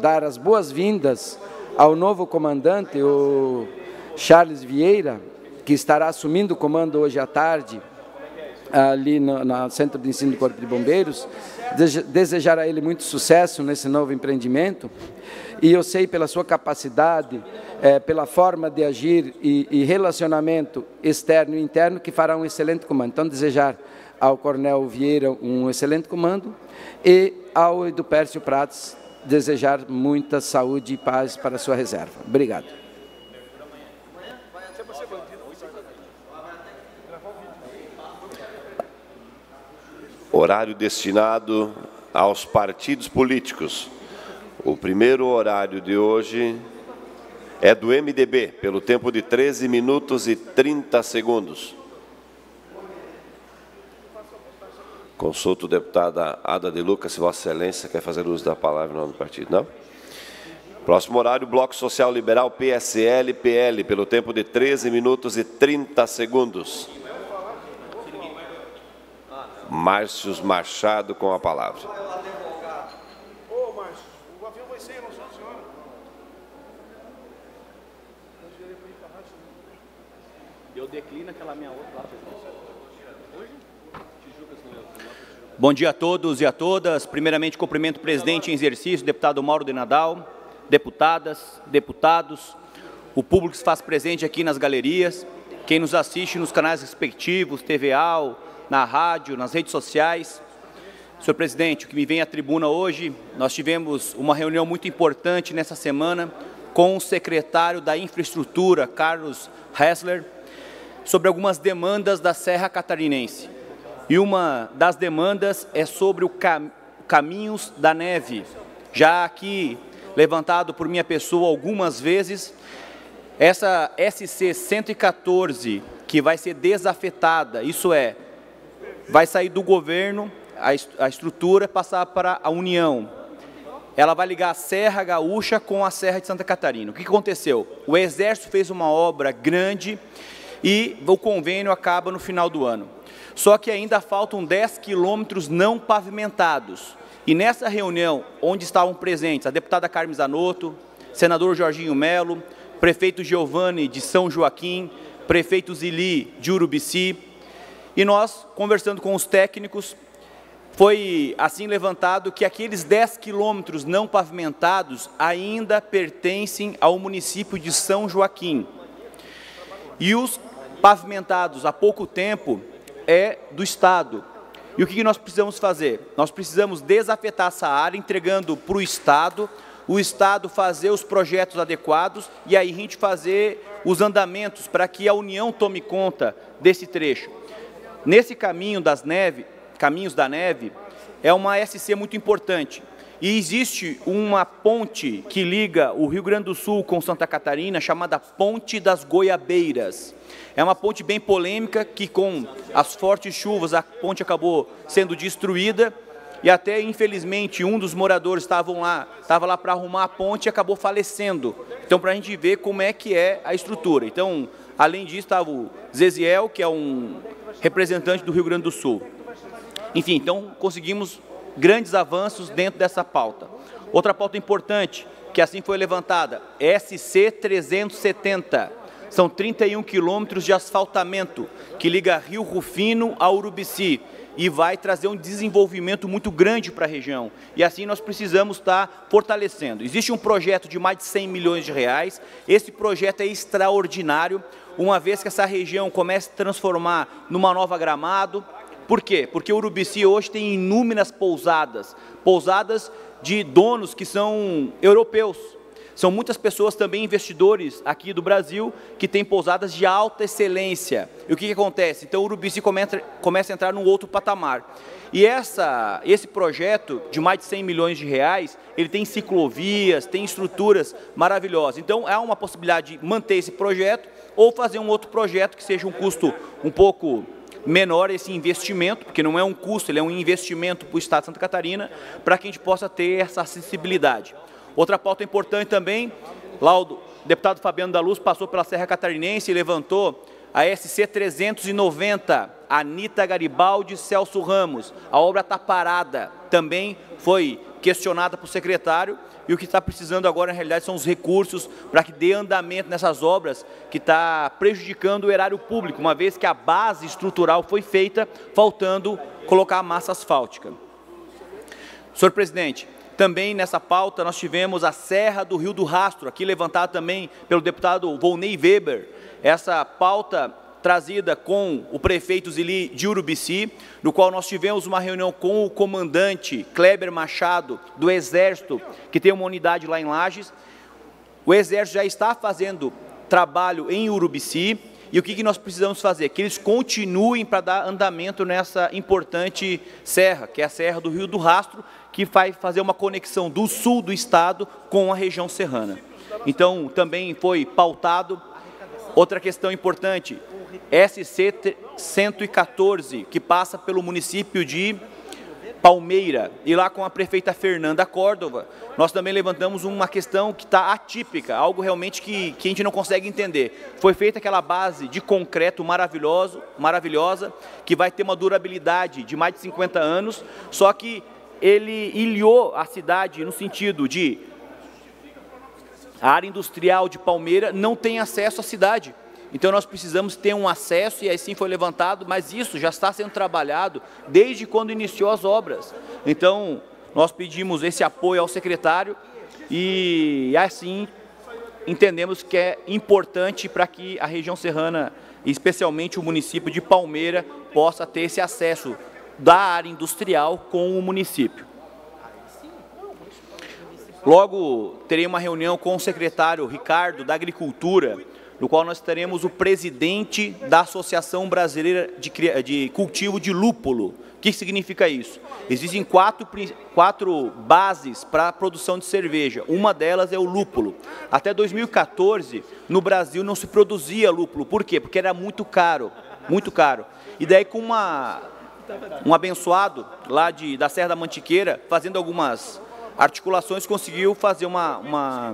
dar as boas-vindas ao novo comandante, o Charles Vieira, que estará assumindo o comando hoje à tarde, ali no Centro de Ensino do Corpo de Bombeiros. Desejar a ele muito sucesso nesse novo empreendimento, e eu sei pela sua capacidade, pela forma de agir e relacionamento externo e interno, que fará um excelente comando. Então, desejar ao Coronel Vieira um excelente comando, e ao Edupércio Prates desejar muita saúde e paz para a sua reserva. Obrigado. Horário destinado aos partidos políticos. O primeiro horário de hoje é do MDB, pelo tempo de 13 minutos e 30 segundos. Consulto a deputada Ada de Lucas, se Vossa Excelência quer fazer uso da palavra em nome do partido. Não? Próximo horário, Bloco Social Liberal, PSL, PL, pelo tempo de 13 minutos e 30 segundos. Márcios Machado com a palavra. Ô, Márcio, o avião vai ser, não sou a senhora. Eu declino aquela minha outra lá. Bom dia a todos e a todas. Primeiramente, cumprimento o presidente em exercício, deputado Mauro de Nadal, deputadas, deputados, o público que se faz presente aqui nas galerias, quem nos assiste nos canais respectivos, TVAL, na rádio, nas redes sociais. Senhor presidente, o que me vem à tribuna hoje, nós tivemos uma reunião muito importante nessa semana com o secretário da Infraestrutura, Carlos Hessler, sobre algumas demandas da Serra Catarinense. E uma das demandas é sobre o Caminhos da Neve, já aqui levantado por minha pessoa algumas vezes. Essa SC 114, que vai ser desafetada, isso é, vai sair do governo, a estrutura, passar para a União. Ela vai ligar a Serra Gaúcha com a Serra de Santa Catarina. O que aconteceu? O Exército fez uma obra grande e o convênio acaba no final do ano. Só que ainda faltam 10 quilômetros não pavimentados. E nessa reunião, onde estavam presentes a deputada Carmen Zanotto, senador Jorginho Melo, prefeito Giovanni de São Joaquim, prefeito Zili de Urubici, e nós, conversando com os técnicos, foi assim levantado que aqueles 10 quilômetros não pavimentados ainda pertencem ao município de São Joaquim. E os pavimentados há pouco tempo é do Estado. E o que nós precisamos fazer? Nós precisamos desafetar essa área, entregando para o Estado fazer os projetos adequados e aí a gente fazer os andamentos para que a União tome conta desse trecho. Nesse Caminhos da Neve, é uma SC muito importante. E existe uma ponte que liga o Rio Grande do Sul com Santa Catarina, chamada Ponte das Goiabeiras. É uma ponte bem polêmica, que com as fortes chuvas a ponte acabou sendo destruída, e até, infelizmente, um dos moradores estava lá para arrumar a ponte e acabou falecendo. Então, para a gente ver como é que é a estrutura. Então, além disso, estava o Zeziel, que é um representante do Rio Grande do Sul. Enfim, então, conseguimos grandes avanços dentro dessa pauta. Outra pauta importante, que assim foi levantada, SC 370. São 31 quilômetros de asfaltamento, que liga Rio Rufino a Urubici, e vai trazer um desenvolvimento muito grande para a região. E assim nós precisamos estar fortalecendo. Existe um projeto de mais de 100 milhões de reais, esse projeto é extraordinário, uma vez que essa região começa a se transformar numa nova Gramado. Por quê? Porque o Urubici hoje tem inúmeras pousadas de donos que são europeus. São muitas pessoas também, investidores aqui do Brasil, que têm pousadas de alta excelência. E o que acontece? Então, o Urubici começa a entrar num outro patamar. E esse projeto, de mais de 100 milhões de reais, ele tem ciclovias, tem estruturas maravilhosas. Então, há uma possibilidade de manter esse projeto ou fazer um outro projeto que seja um custo um pouco menor, esse investimento, porque não é um custo, ele é um investimento para o Estado de Santa Catarina, para que a gente possa ter essa acessibilidade. Outra pauta importante também, lá o deputado Fabiano da Luz passou pela Serra Catarinense e levantou a SC 390, Anita Garibaldi e Celso Ramos. A obra está parada, também foi questionada para o secretário, e o que está precisando agora, na realidade, são os recursos para que dê andamento nessas obras que está prejudicando o erário público, uma vez que a base estrutural foi feita, faltando colocar a massa asfáltica. Senhor presidente, também nessa pauta nós tivemos a Serra do Rio do Rastro, aqui levantada também pelo deputado Volney Weber, essa pauta trazida com o prefeito Zili de Urubici, no qual nós tivemos uma reunião com o comandante Kleber Machado, do Exército, que tem uma unidade lá em Lages. O Exército já está fazendo trabalho em Urubici, e o que nós precisamos fazer? Que eles continuem para dar andamento nessa importante serra, que é a Serra do Rio do Rastro, que vai fazer uma conexão do sul do estado com a região serrana. Então, também foi pautado. Outra questão importante, SC 114, que passa pelo município de Palmeira, e lá com a prefeita Fernanda Córdova, nós também levantamos uma questão que está atípica, algo realmente que a gente não consegue entender. Foi feita aquela base de concreto maravilhosa, que vai ter uma durabilidade de mais de 50 anos, só que ele ilhou a cidade no sentido de a área industrial de Palmeira não tem acesso à cidade. Então, nós precisamos ter um acesso, e assim foi levantado, mas isso já está sendo trabalhado desde quando iniciou as obras. Então, nós pedimos esse apoio ao secretário e, assim, entendemos que é importante para que a região serrana, especialmente o município de Palmeira, possa ter esse acesso da área industrial com o município. Logo, terei uma reunião com o secretário Ricardo, da Agricultura, no qual nós teremos o presidente da Associação Brasileira de Cultivo de Lúpulo. O que significa isso? Existem quatro bases para a produção de cerveja. Uma delas é o lúpulo. Até 2014, no Brasil não se produzia lúpulo. Por quê? Porque era muito caro, muito caro. E daí, com um abençoado lá da Serra da Mantiqueira, fazendo algumas articulações, conseguiu fazer uma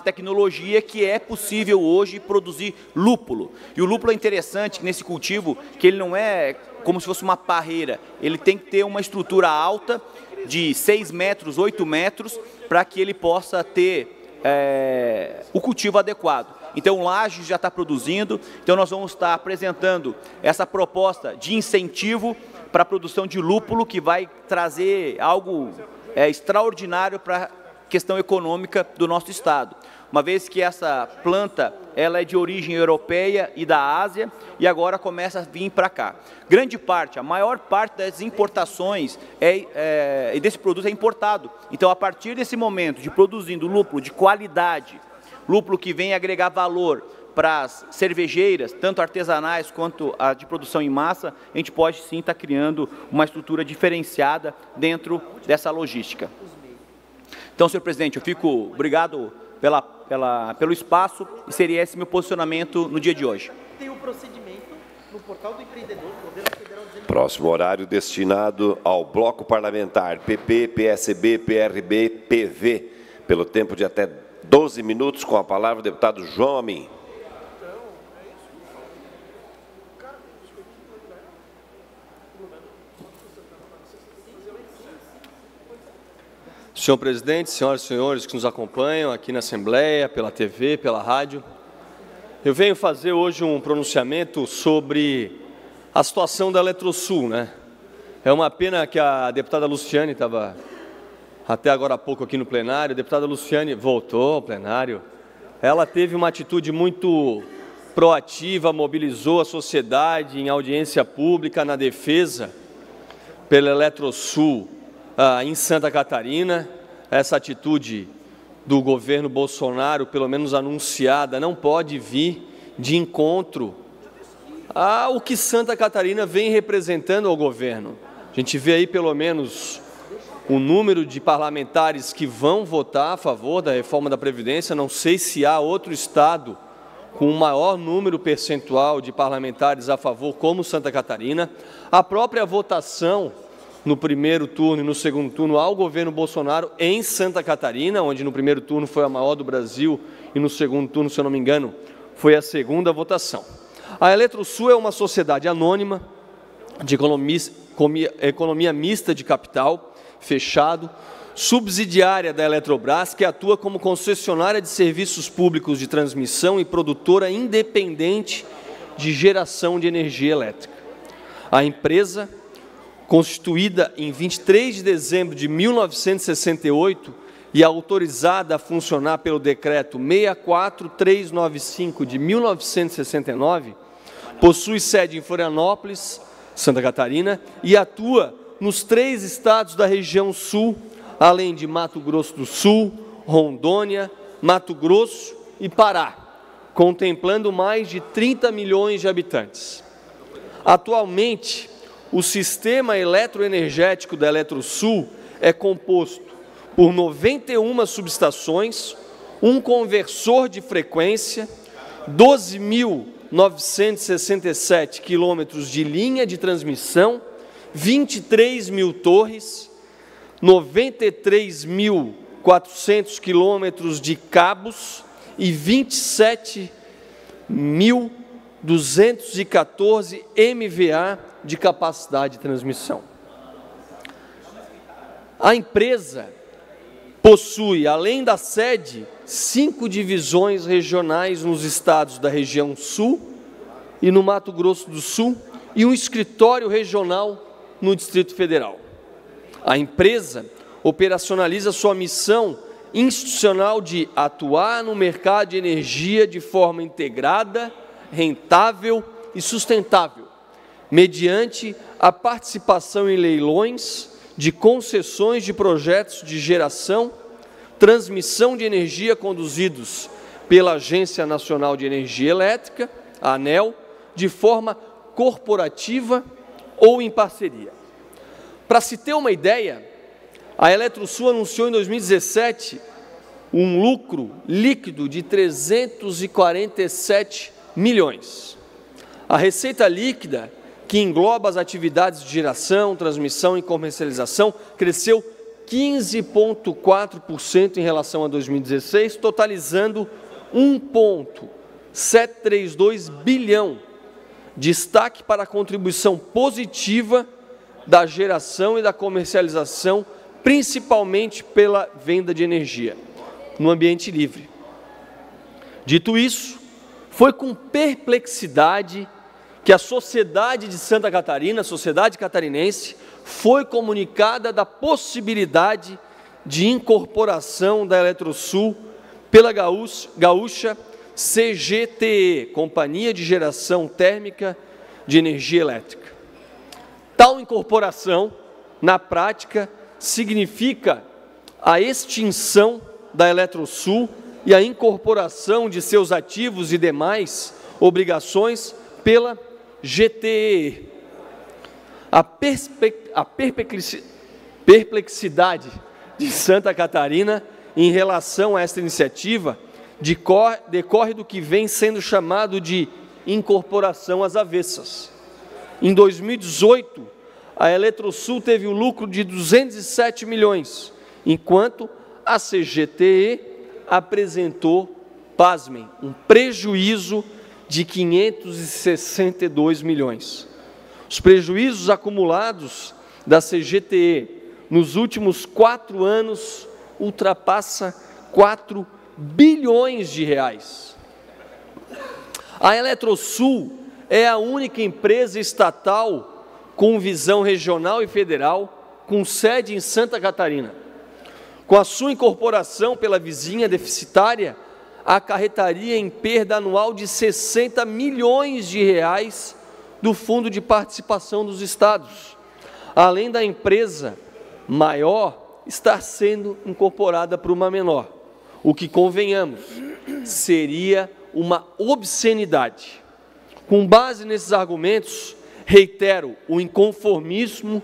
tecnologia que é possível hoje produzir lúpulo. E o lúpulo é interessante nesse cultivo, que ele não é como se fosse uma parreira, ele tem que ter uma estrutura alta de 6 metros, 8 metros, para que ele possa ter o cultivo adequado. Então, o Lages já está produzindo, então nós vamos estar apresentando essa proposta de incentivo para a produção de lúpulo, que vai trazer algo extraordinário para a questão econômica do nosso estado, uma vez que essa planta ela é de origem europeia e da Ásia, e agora começa a vir para cá. Grande parte, a maior parte das importações desse produto é importado. Então, a partir desse momento de produzindo lúpulo de qualidade, lúpulo que vem agregar valor para as cervejeiras, tanto artesanais quanto a de produção em massa, a gente pode sim estar criando uma estrutura diferenciada dentro dessa logística. Então, senhor presidente, eu fico obrigado pelo espaço, e seria esse meu posicionamento no dia de hoje. Tem o procedimento no portal do empreendedor, do governo federal. Próximo horário destinado ao bloco parlamentar PP, PSB, PRB, PV, pelo tempo de até 12 minutos, com a palavra o deputado João Amin. Senhor presidente, senhoras e senhores que nos acompanham aqui na Assembleia, pela TV, pela rádio, eu venho fazer hoje um pronunciamento sobre a situação da Eletrosul, né? É uma pena que a deputada Luciane estava até agora há pouco aqui no plenário. A deputada Luciane voltou ao plenário. Ela teve uma atitude muito proativa, mobilizou a sociedade em audiência pública na defesa pela Eletrosul em Santa Catarina. Essa atitude do governo Bolsonaro, pelo menos anunciada, não pode vir de encontro ao que Santa Catarina vem representando ao governo. A gente vê aí pelo menos o número de parlamentares que vão votar a favor da reforma da Previdência. Não sei se há outro estado com um maior número percentual de parlamentares a favor, como Santa Catarina. A própria votação no primeiro turno e no segundo turno ao governo Bolsonaro em Santa Catarina, onde no primeiro turno foi a maior do Brasil e no segundo turno, se eu não me engano, foi a segunda votação. A Eletrosul é uma sociedade anônima de economia mista de capital, fechado, subsidiária da Eletrobras, que atua como concessionária de serviços públicos de transmissão e produtora independente de geração de energia elétrica. A empresa, constituída em 23 de dezembro de 1968 e autorizada a funcionar pelo Decreto 64395 de 1969, possui sede em Florianópolis, Santa Catarina, e atua nos 3 estados da região sul, além de Mato Grosso do Sul, Rondônia, Mato Grosso e Pará, contemplando mais de 30 milhões de habitantes. Atualmente, o sistema eletroenergético da Eletrosul é composto por 91 subestações, um conversor de frequência, 12.967 quilômetros de linha de transmissão, 23 mil torres, 93.400 quilômetros de cabos e 27.214 MVA de capacidade de transmissão. A empresa possui, além da sede, 5 divisões regionais nos estados da região sul e no Mato Grosso do Sul e um escritório regional no Distrito Federal. A empresa operacionaliza sua missão institucional de atuar no mercado de energia de forma integrada, rentável e sustentável, mediante a participação em leilões de concessões de projetos de geração, transmissão de energia conduzidos pela Agência Nacional de Energia Elétrica, a ANEEL, de forma corporativa ou em parceria. Para se ter uma ideia, a Eletrosul anunciou em 2017 um lucro líquido de 347 milhões. A receita líquida, que engloba as atividades de geração, transmissão e comercialização, cresceu 15,4% em relação a 2016, totalizando 1,732 bilhão. Destaque para a contribuição positiva da geração e da comercialização, principalmente pela venda de energia no ambiente livre. Dito isso, foi com perplexidade que a sociedade de Santa Catarina, a sociedade catarinense, foi comunicada da possibilidade de incorporação da Eletrosul pela gaúcha CGTE, Companhia de Geração Térmica de Energia Elétrica. Tal incorporação, na prática, significa a extinção da Eletrosul e a incorporação de seus ativos e demais obrigações pela GTE. A perplexidade de Santa Catarina em relação a esta iniciativa decorre do que vem sendo chamado de incorporação às avessas. Em 2018, a Eletrosul teve um lucro de 207 milhões, enquanto a CGTE apresentou, pasmem, um prejuízo de 562 milhões. Os prejuízos acumulados da CGTE nos últimos 4 anos ultrapassa 4 bilhões de reais. A Eletrosul é a única empresa estatal com visão regional e federal, com sede em Santa Catarina. Com a sua incorporação pela vizinha deficitária, acarretaria em perda anual de 60 milhões de reais do Fundo de Participação dos Estados, além da empresa maior estar sendo incorporada por uma menor, o que, convenhamos, seria uma obscenidade. Com base nesses argumentos, reitero o inconformismo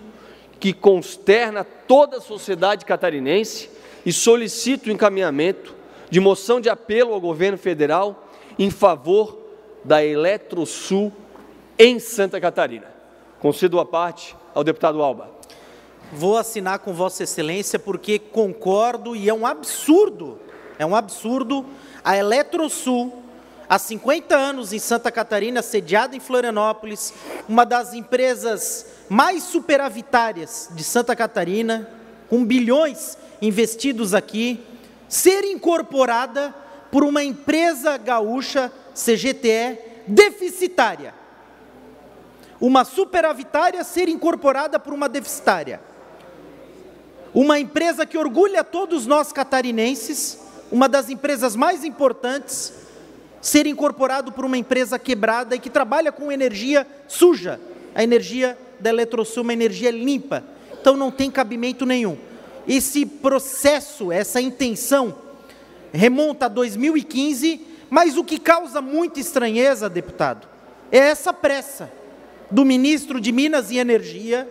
que consterna toda a sociedade catarinense e solicito o encaminhamento de moção de apelo ao governo federal em favor da Eletrosul em Santa Catarina. Concedo a parte ao deputado Alba. Vou assinar com Vossa Excelência porque concordo e é um absurdo a Eletrosul, há 50 anos em Santa Catarina, sediada em Florianópolis, uma das empresas mais superavitárias de Santa Catarina, com bilhões investidos aqui, ser incorporada por uma empresa gaúcha, CGTE, deficitária. Uma superavitária ser incorporada por uma deficitária. Uma empresa que orgulha todos nós catarinenses, uma das empresas mais importantes, ser incorporado por uma empresa quebrada e que trabalha com energia suja. A energia da Eletrosul, uma energia limpa. Então não tem cabimento nenhum. Esse processo, essa intenção, remonta a 2015, mas o que causa muita estranheza, deputado, é essa pressa do ministro de Minas e Energia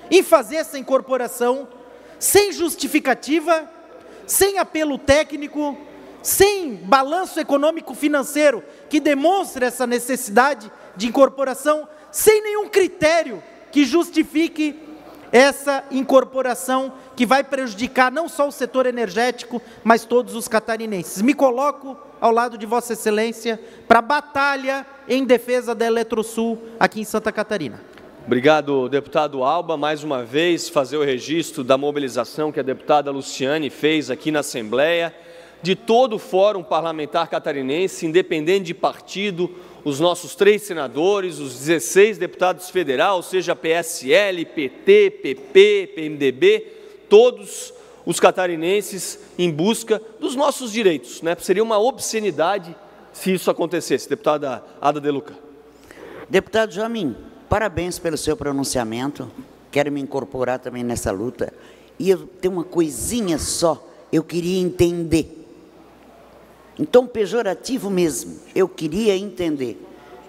em fazer essa incorporação sem justificativa, sem apelo técnico, sem balanço econômico-financeiro que demonstre essa necessidade de incorporação, sem nenhum critério que justifique essa incorporação que vai prejudicar não só o setor energético, mas todos os catarinenses. Me coloco ao lado de Vossa Excelência para a batalha em defesa da Eletrosul aqui em Santa Catarina. Obrigado, deputado Alba. Mais uma vez, fazer o registro da mobilização que a deputada Luciane fez aqui na Assembleia, de todo o Fórum Parlamentar Catarinense, independente de partido, os nossos 3 senadores, os 16 deputados federais, seja PSL, PT, PP, PMDB, todos os catarinenses em busca dos nossos direitos, né? Seria uma obscenidade se isso acontecesse. Deputada Ada De Luca. Deputado Jamin, parabéns pelo seu pronunciamento, quero me incorporar também nessa luta. E eu tenho uma coisinha só, eu queria entender. Em tom pejorativo mesmo, eu queria entender.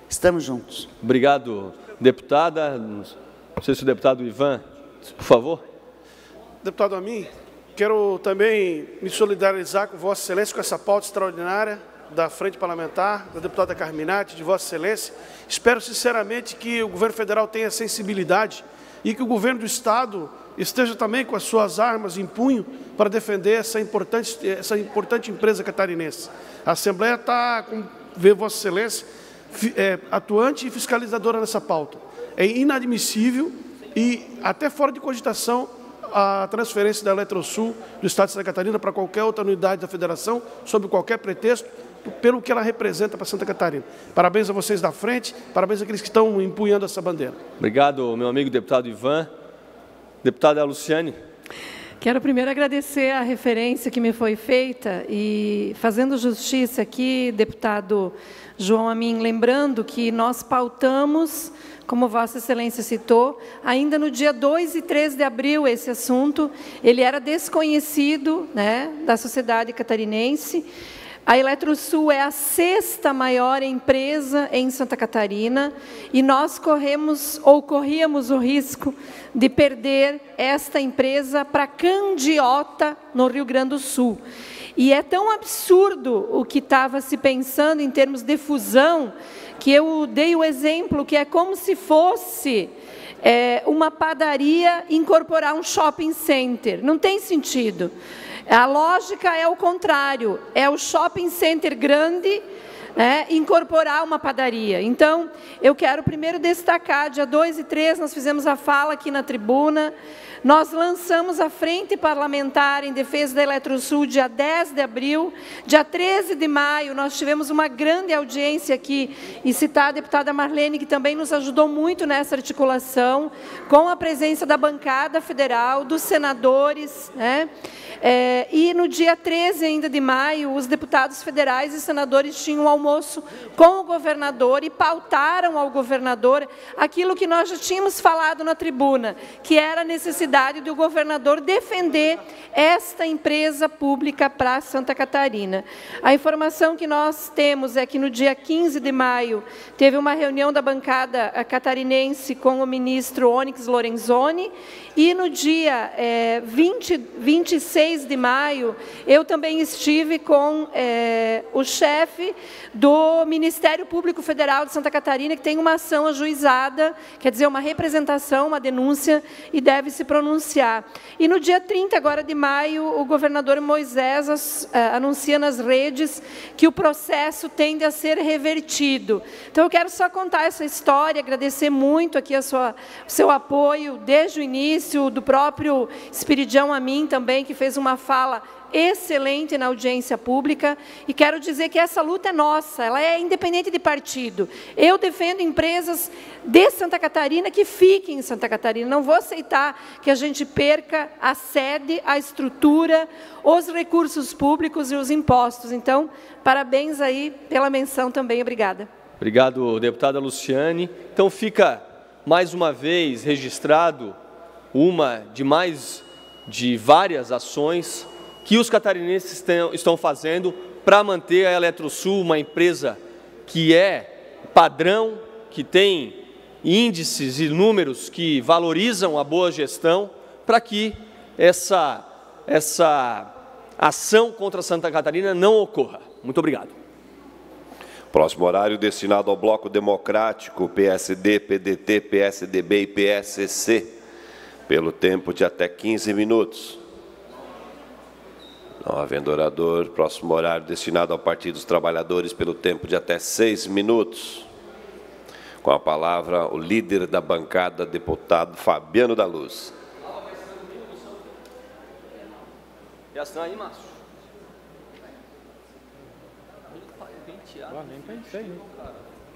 Estamos juntos. Obrigado, deputada. Não sei se o deputado Ivan, por favor. Deputado Amin, quero também me solidarizar com Vossa Excelência com essa pauta extraordinária da Frente Parlamentar, da deputada Carminati, de Vossa Excelência. Espero sinceramente que o governo federal tenha sensibilidade e que o governo do Estado esteja também com as suas armas em punho para defender essa importante empresa catarinense. A Assembleia está, como vê Vossa Excelência, atuante e fiscalizadora nessa pauta. É inadmissível e até fora de cogitação a transferência da Eletrosul do Estado de Santa Catarina para qualquer outra unidade da Federação, sob qualquer pretexto, pelo que ela representa para Santa Catarina. Parabéns a vocês da frente, parabéns àqueles que estão empunhando essa bandeira. Obrigado, meu amigo deputado Ivan. Deputada Luciane. Quero primeiro agradecer a referência que me foi feita e fazendo justiça aqui, deputado João Amin, lembrando que nós pautamos, como Vossa Excelência citou, ainda no dia 2 e 3 de abril esse assunto, ele era desconhecido, né, da sociedade catarinense. A Eletrosul é a 6ª maior empresa em Santa Catarina e nós corríamos o risco de perder esta empresa para Candiota, no Rio Grande do Sul. E é tão absurdo o que estava se pensando em termos de fusão, que eu dei o exemplo que é como se fosse uma padaria incorporar um shopping center. Não tem sentido. A lógica é o contrário, é o shopping center grande incorporar uma padaria. Então, eu quero primeiro destacar, dia 2 e 3, nós fizemos a fala aqui na tribuna, nós lançamos a Frente Parlamentar em Defesa da Eletrosul dia 10 de abril, dia 13 de maio, nós tivemos uma grande audiência aqui, e citar a deputada Marlene, que também nos ajudou muito nessa articulação, com a presença da bancada federal, dos senadores, e no dia 13 ainda de maio, os deputados federais e senadores tinham um almoço com o governador e pautaram ao governador aquilo que nós já tínhamos falado na tribuna, que era a necessidade necessidade do governador defender esta empresa pública para Santa Catarina. A informação que nós temos é que no dia 15 de maio teve uma reunião da bancada catarinense com o ministro Onyx Lorenzoni, e no dia 26 de maio eu também estive com o chefe do Ministério Público Federal de Santa Catarina, que tem uma ação ajuizada, quer dizer, uma representação, uma denúncia, e deve se pronunciar. E no dia 30 agora de maio, o governador Moisés anuncia nas redes que o processo tende a ser revertido. Então, eu quero só contar essa história, agradecer muito aqui o seu apoio desde o início, do próprio Espiridião Amin também, que fez uma fala excelente na audiência pública, e quero dizer que essa luta é nossa, ela é independente de partido. Eu defendo empresas de Santa Catarina que fiquem em Santa Catarina, não vou aceitar que a gente perca a sede, a estrutura, os recursos públicos e os impostos. Então, parabéns aí pela menção também, obrigada. Obrigado, deputada Luciane. Então fica mais uma vez registrado uma de várias ações que os catarinenses estão fazendo para manter a Eletrosul, uma empresa que é padrão, que tem índices e números que valorizam a boa gestão, para que essa ação contra Santa Catarina não ocorra. Muito obrigado. Próximo horário destinado ao Bloco Democrático, PSD, PDT, PSDB e PSC, pelo tempo de até 15 minutos. Não havendo orador, próximo horário destinado ao Partido dos Trabalhadores pelo tempo de até 6 minutos. Com a palavra, o líder da bancada, deputado Fabiano da Luz. Já estão aí, Márcio?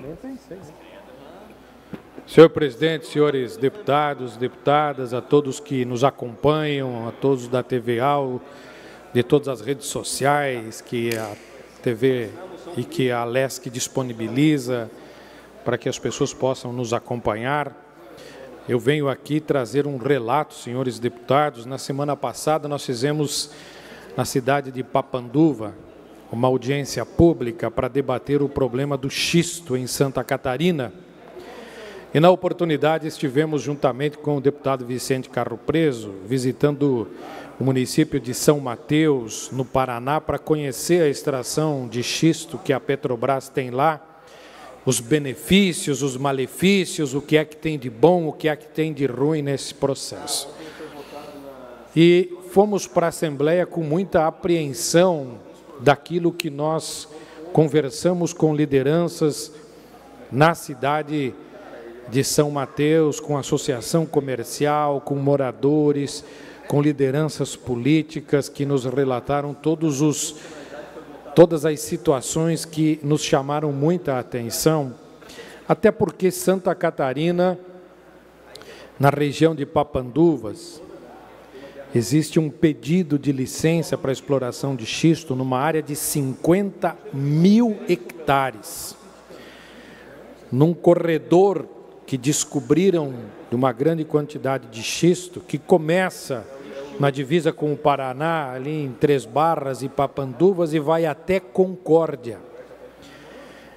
Nem pensei. Senhor presidente, senhores deputados, deputadas, a todos que nos acompanham, a todos da TV AL, de todas as redes sociais que a TV e que a LESC disponibiliza para que as pessoas possam nos acompanhar. Eu venho aqui trazer um relato, senhores deputados. Na semana passada nós fizemos na cidade de Papanduva uma audiência pública para debater o problema do xisto em Santa Catarina. E na oportunidade estivemos juntamente com o deputado Vicente Carro Preso, visitando o município de São Mateus, no Paraná, para conhecer a extração de xisto que a Petrobras tem lá, os benefícios, os malefícios, o que é que tem de bom, o que é que tem de ruim nesse processo. E fomos para a Assembleia com muita apreensão daquilo que nós conversamos com lideranças na cidade de São Mateus, com associação comercial, com moradores, com lideranças políticas que nos relataram todas as situações que nos chamaram muita atenção, até porque Santa Catarina, na região de Papanduvas, existe um pedido de licença para exploração de xisto numa área de 50 mil hectares, num corredor que descobriram de uma grande quantidade de xisto, que começa na divisa com o Paraná, ali em Três Barras e Papanduvas, e vai até Concórdia.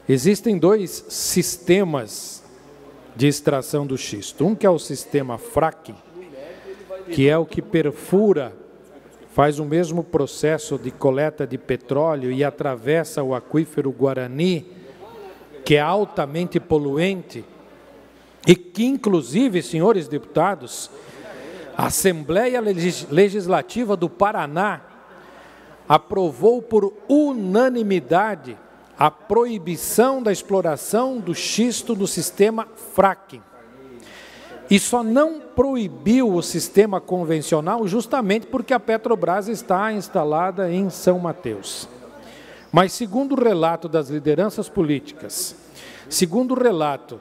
Existem dois sistemas de extração do xisto. Um que é o sistema fracking, que é o que perfura, faz o mesmo processo de coleta de petróleo e atravessa o aquífero Guarani, que é altamente poluente, e que, inclusive, senhores deputados, a Assembleia Legislativa do Paraná aprovou por unanimidade a proibição da exploração do xisto do sistema fracking. E só não proibiu o sistema convencional justamente porque a Petrobras está instalada em São Mateus. Mas, segundo o relato das lideranças políticas, segundo o relato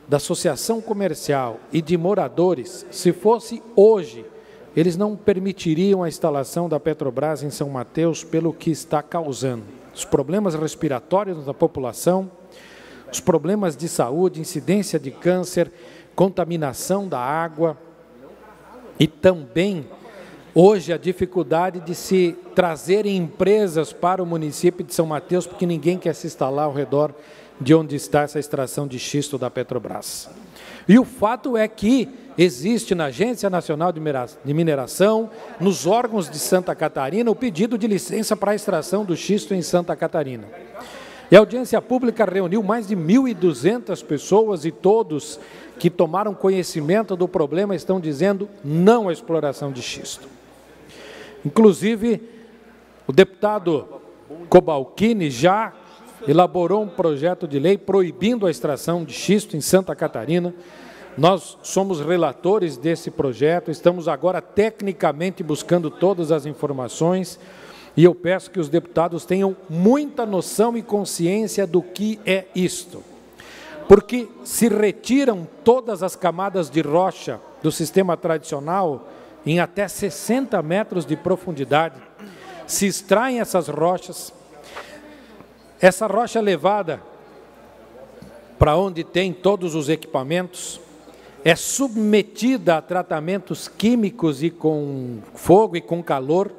da associação comercial e de moradores, se fosse hoje, eles não permitiriam a instalação da Petrobras em São Mateus pelo que está causando. Os problemas respiratórios da população, os problemas de saúde, incidência de câncer, contaminação da água, e também hoje a dificuldade de se trazer empresas para o município de São Mateus, porque ninguém quer se instalar ao redor de onde está essa extração de xisto da Petrobras. E o fato é que existe na Agência Nacional de Mineração, nos órgãos de Santa Catarina, o pedido de licença para a extração do xisto em Santa Catarina. E a audiência pública reuniu mais de 1.200 pessoas e todos que tomaram conhecimento do problema estão dizendo não à exploração de xisto. Inclusive, o deputado Cobalcini já elaborou um projeto de lei proibindo a extração de xisto em Santa Catarina. Nós somos relatores desse projeto, estamos agora tecnicamente buscando todas as informações e eu peço que os deputados tenham muita noção e consciência do que é isto. Porque se retiram todas as camadas de rocha do sistema tradicional em até 60 metros de profundidade, se extraem essas rochas, essa rocha é levada para onde tem todos os equipamentos, é submetida a tratamentos químicos e com fogo e com calor,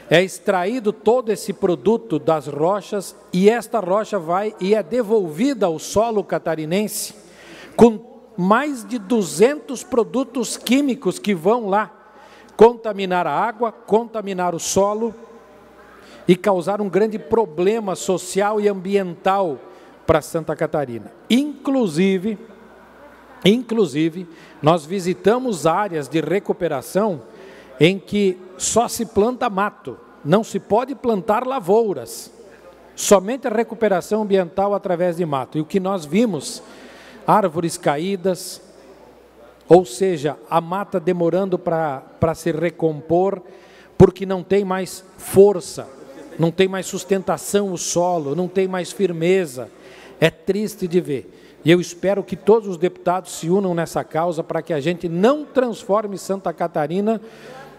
é extraído todo esse produto das rochas e esta rocha vai e é devolvida ao solo catarinense com mais de 200 produtos químicos que vão lá contaminar a água, contaminar o solo e causar um grande problema social e ambiental para Santa Catarina. Inclusive, nós visitamos áreas de recuperação em que só se planta mato, não se pode plantar lavouras, somente a recuperação ambiental através de mato. E o que nós vimos, árvores caídas, ou seja, a mata demorando para se recompor, porque não tem mais força, não tem mais sustentação o solo, não tem mais firmeza. É triste de ver. E eu espero que todos os deputados se unam nessa causa para que a gente não transforme Santa Catarina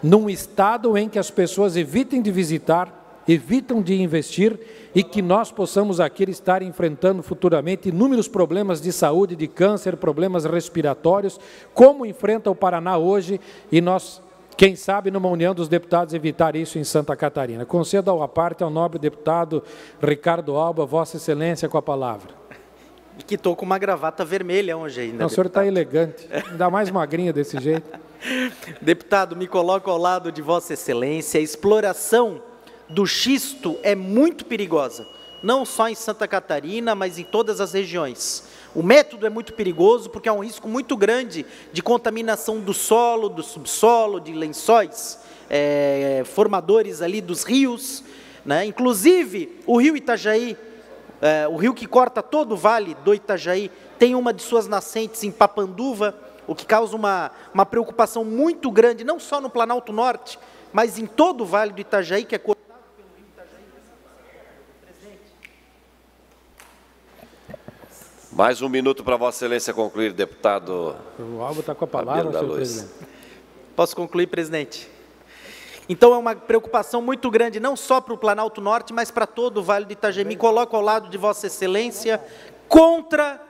num estado em que as pessoas evitem de visitar, evitam de investir e que nós possamos aqui estar enfrentando futuramente inúmeros problemas de saúde, de câncer, problemas respiratórios, como enfrenta o Paraná hoje, e nós, quem sabe, numa união dos deputados, evitar isso em Santa Catarina. Concedo a parte ao nobre deputado Ricardo Alba, Vossa Excelência, com a palavra. E que estou com uma gravata vermelha hoje ainda. Não, o senhor está elegante, ainda mais magrinho desse jeito. Deputado, me coloco ao lado de Vossa Excelência. A exploração do xisto é muito perigosa, não só em Santa Catarina, mas em todas as regiões. O método é muito perigoso porque há um risco muito grande de contaminação do solo, do subsolo, de lençóis, formadores ali dos rios, né? Inclusive, o rio Itajaí, o rio que corta todo o vale do Itajaí, tem uma de suas nascentes em Papanduva, o que causa uma preocupação muito grande, não só no Planalto Norte, mas em todo o vale do Itajaí, que é cortado pelo rio Itajaí. Mais um minuto para Vossa Excelência concluir, deputado. O Alba está com a palavra, senhor presidente. Posso concluir, presidente? Então, é uma preocupação muito grande, não só para o Planalto Norte, mas para todo o Vale do Itajaí. Me coloco ao lado de Vossa Excelência contra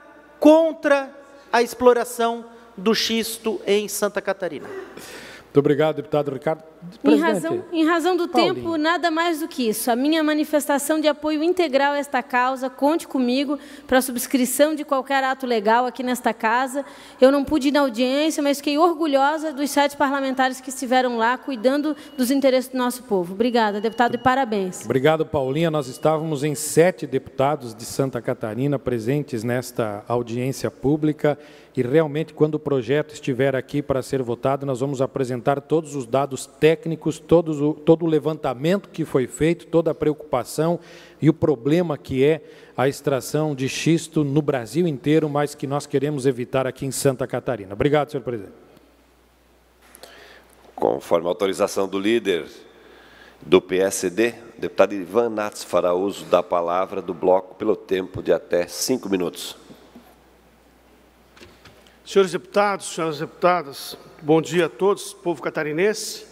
a exploração do xisto em Santa Catarina. Muito obrigado, deputado Ricardo. Em razão do tempo, nada mais do que isso. A minha manifestação de apoio integral a esta causa, conte comigo para a subscrição de qualquer ato legal aqui nesta casa. Eu não pude ir na audiência, mas fiquei orgulhosa dos 7 parlamentares que estiveram lá, cuidando dos interesses do nosso povo. Obrigada, deputado, e parabéns. Obrigado, Paulinha. Nós estávamos em 7 deputados de Santa Catarina presentes nesta audiência pública e realmente, quando o projeto estiver aqui para ser votado, nós vamos apresentar todos os dados técnicos, todo o levantamento que foi feito, toda a preocupação e o problema que é a extração de xisto no Brasil inteiro, mas que nós queremos evitar aqui em Santa Catarina. Obrigado, senhor presidente. Conforme a autorização do líder do PSD, o deputado Ivan Nats fará uso da palavra do bloco pelo tempo de até 5 minutos. Senhores deputados, senhoras deputadas, bom dia a todos, povo catarinense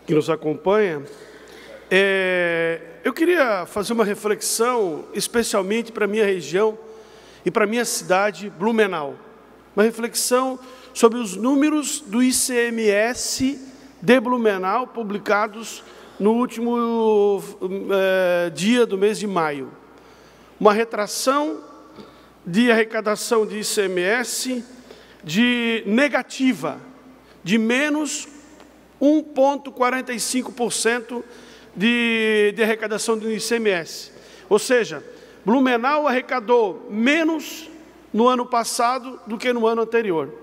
que nos acompanha. Eu queria fazer uma reflexão, especialmente para a minha região e para a minha cidade, Blumenau. Uma reflexão sobre os números do ICMS de Blumenau, publicados no último dia do mês de maio. Uma retração de arrecadação de ICMS negativa, de menos 1,45% de arrecadação do ICMS. Ou seja, Blumenau arrecadou menos no ano passado do que no ano anterior.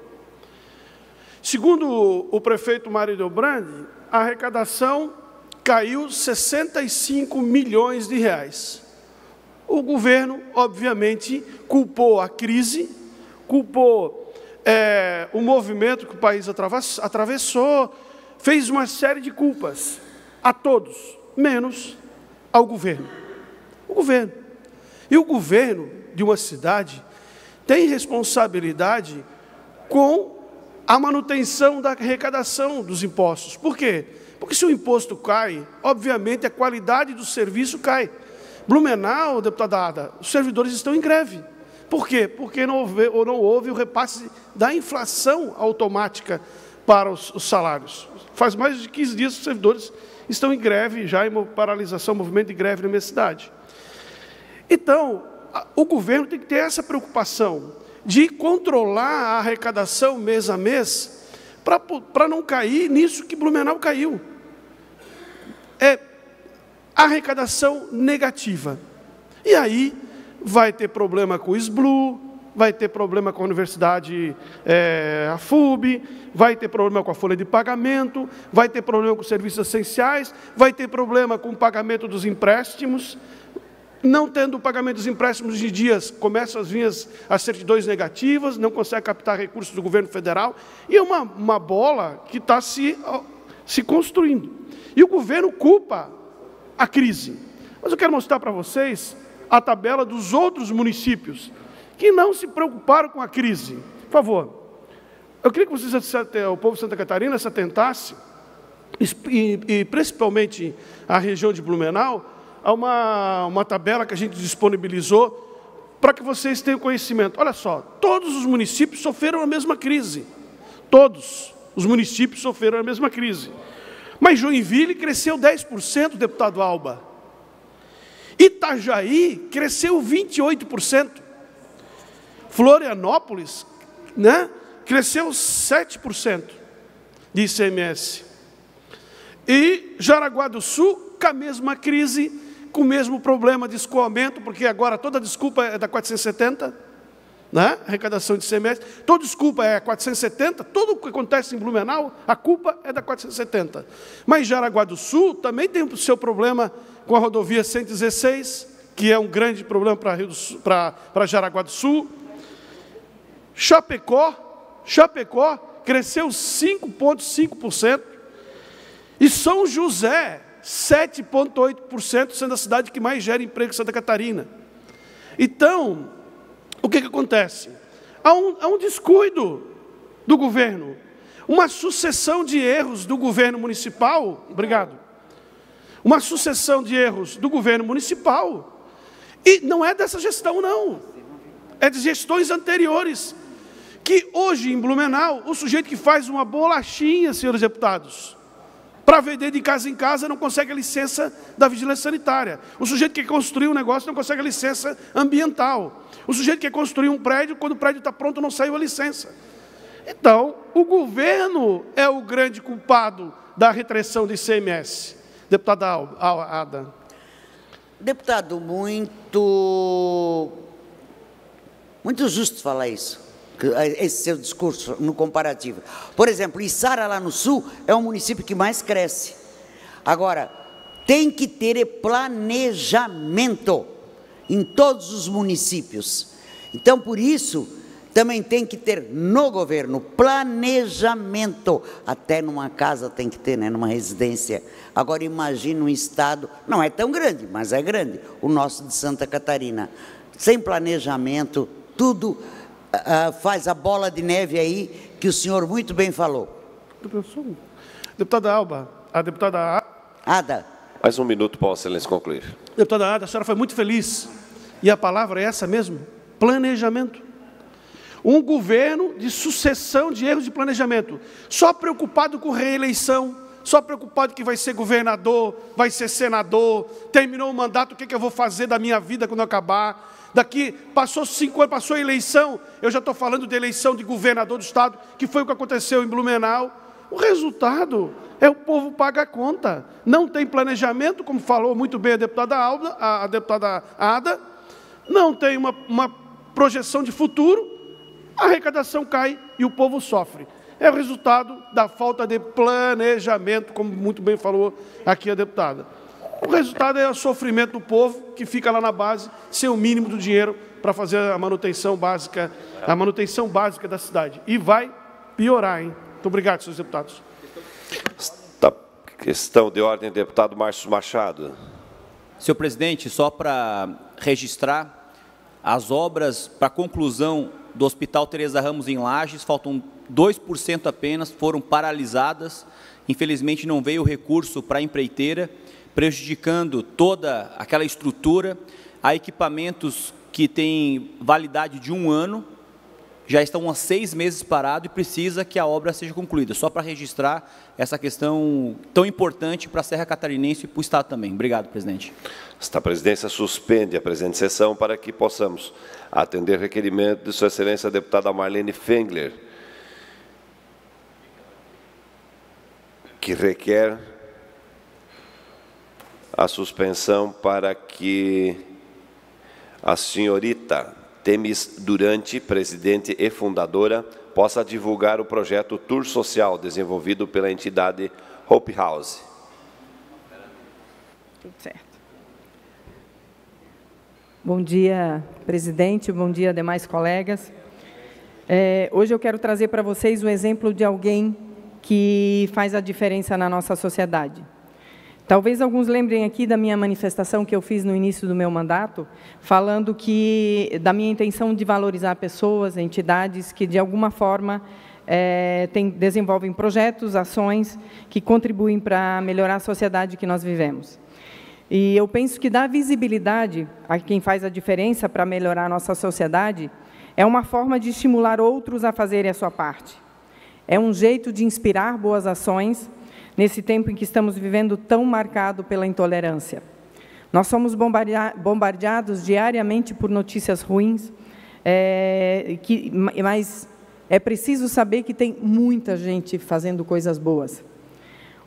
Segundo o prefeito Mário Delbrandi, a arrecadação caiu 65 milhões de reais. O governo, obviamente, culpou a crise, culpou o movimento que o país atravessou, fez uma série de culpas a todos, menos ao governo. O governo. E o governo de uma cidade tem responsabilidade com a manutenção da arrecadação dos impostos. Por quê? Porque se o imposto cai, obviamente a qualidade do serviço cai. Blumenau, deputada Ada, os servidores estão em greve. Por quê? Porque não houve o repasse da inflação automática para os salários. Faz mais de 15 dias que os servidores estão em greve, já em paralisação, movimento de greve na minha cidade. Então, o governo tem que ter essa preocupação de controlar a arrecadação mês a mês, para não cair nisso que Blumenau caiu. É arrecadação negativa. E aí vai ter problema com o SBLU, vai ter problema com a Universidade a FUB, vai ter problema com a folha de pagamento, vai ter problema com os serviços essenciais, vai ter problema com o pagamento dos empréstimos. Não tendo o pagamento dos empréstimos de dias, começam as vinhas as certidões negativas, não consegue captar recursos do governo federal, e é uma bola que está se construindo. E o governo culpa a crise. Mas eu quero mostrar para vocês a tabela dos outros municípios que não se preocuparam com a crise. Por favor, eu queria que vocês, o povo de Santa Catarina, se atentasse, e principalmente a região de Blumenau, há uma tabela que a gente disponibilizou para que vocês tenham conhecimento. Olha só, todos os municípios sofreram a mesma crise. Todos os municípios sofreram a mesma crise. Mas Joinville cresceu 10%, deputado Alba. Itajaí cresceu 28%. Florianópolis, cresceu 7% de ICMS. E Jaraguá do Sul, com a mesma crise, com o mesmo problema de escoamento, porque agora toda desculpa é da 470, arrecadação de ICMS, toda desculpa é 470, tudo o que acontece em Blumenau, a culpa é da 470. Mas Jaraguá do Sul também tem o seu problema com a rodovia 116, que é um grande problema para Jaraguá do Sul. Chapecó cresceu 5,5%, e São José, 7,8%, sendo a cidade que mais gera emprego em Santa Catarina. Então, o que acontece? Há um descuido do governo, uma sucessão de erros do governo municipal, uma sucessão de erros do governo municipal, e não é dessa gestão, não, é de gestões anteriores, que hoje em Blumenau, o sujeito que faz uma bolachinha, senhores deputados, para vender de casa em casa, não consegue a licença da vigilância sanitária. O sujeito que quer construir um negócio não consegue a licença ambiental. O sujeito que quer construir um prédio, quando o prédio está pronto, não saiu a licença. Então, o governo é o grande culpado da retração do ICMS. Deputada Ada. Deputado, muito justo falar isso. Esse seu discurso no comparativo. Por exemplo, Içara, lá no sul, é o município que mais cresce. Agora, tem que ter planejamento em todos os municípios. Então, por isso, também tem que ter no governo planejamento. Até numa casa tem que ter, numa residência. Agora, imagine um estado, não é tão grande, mas é grande, o nosso de Santa Catarina. Sem planejamento, tudo... faz a bola de neve aí, que o senhor muito bem falou. Deputada Alba, a deputada Ada. Mais um minuto para Vossa Excelência concluir. Deputada Ada, a senhora foi muito feliz. E a palavra é essa mesmo, planejamento. Um governo de sucessão de erros de planejamento, só preocupado com reeleição, só preocupado que vai ser governador, vai ser senador, terminou o mandato, o que eu vou fazer da minha vida quando eu acabar? Daqui, passou 5 anos, passou a eleição, eu já estou falando de eleição de governador do estado, que foi o que aconteceu em Blumenau. O resultado é o povo paga a conta. Não tem planejamento, como falou muito bem a deputada Ada, não tem uma projeção de futuro, a arrecadação cai e o povo sofre. É o resultado da falta de planejamento, como muito bem falou aqui a deputada. O resultado é o sofrimento do povo, que fica lá na base, sem o mínimo do dinheiro para fazer a manutenção básica da cidade. E vai piorar, hein? Muito obrigado, senhores deputados. Questão de ordem, deputado Márcio Machado. Senhor presidente, só para registrar, as obras para conclusão do Hospital Teresa Ramos em Lages, faltam 2% apenas, foram paralisadas. Infelizmente não veio o recurso para a empreiteira, prejudicando toda aquela estrutura. Há equipamentos que têm validade de 1 ano, já estão há 6 meses parados e precisa que a obra seja concluída. Só para registrar essa questão tão importante para a Serra Catarinense e para o Estado também. Obrigado, presidente. Esta presidência suspende a presente sessão para que possamos atender requerimento de Sua Excelência a deputada Marlene Fengler, que requer a suspensão para que a senhorita Temis Durante, presidente e fundadora, possa divulgar o projeto Tour Social desenvolvido pela entidade Hope House. Tudo certo. Bom dia, presidente, bom dia, demais colegas. Hoje eu quero trazer para vocês o exemplo de alguém que faz a diferença na nossa sociedade. Talvez alguns lembrem aqui da minha manifestação que eu fiz no início do meu mandato, falando da minha intenção de valorizar pessoas, entidades que, de alguma forma, desenvolvem projetos, ações que contribuem para melhorar a sociedade que nós vivemos. E eu penso que dar visibilidade a quem faz a diferença para melhorar a nossa sociedade é uma forma de estimular outros a fazerem a sua parte. É um jeito de inspirar boas ações nesse tempo em que estamos vivendo tão marcado pela intolerância. Nós somos bombardeados diariamente por notícias ruins, mas é preciso saber que tem muita gente fazendo coisas boas.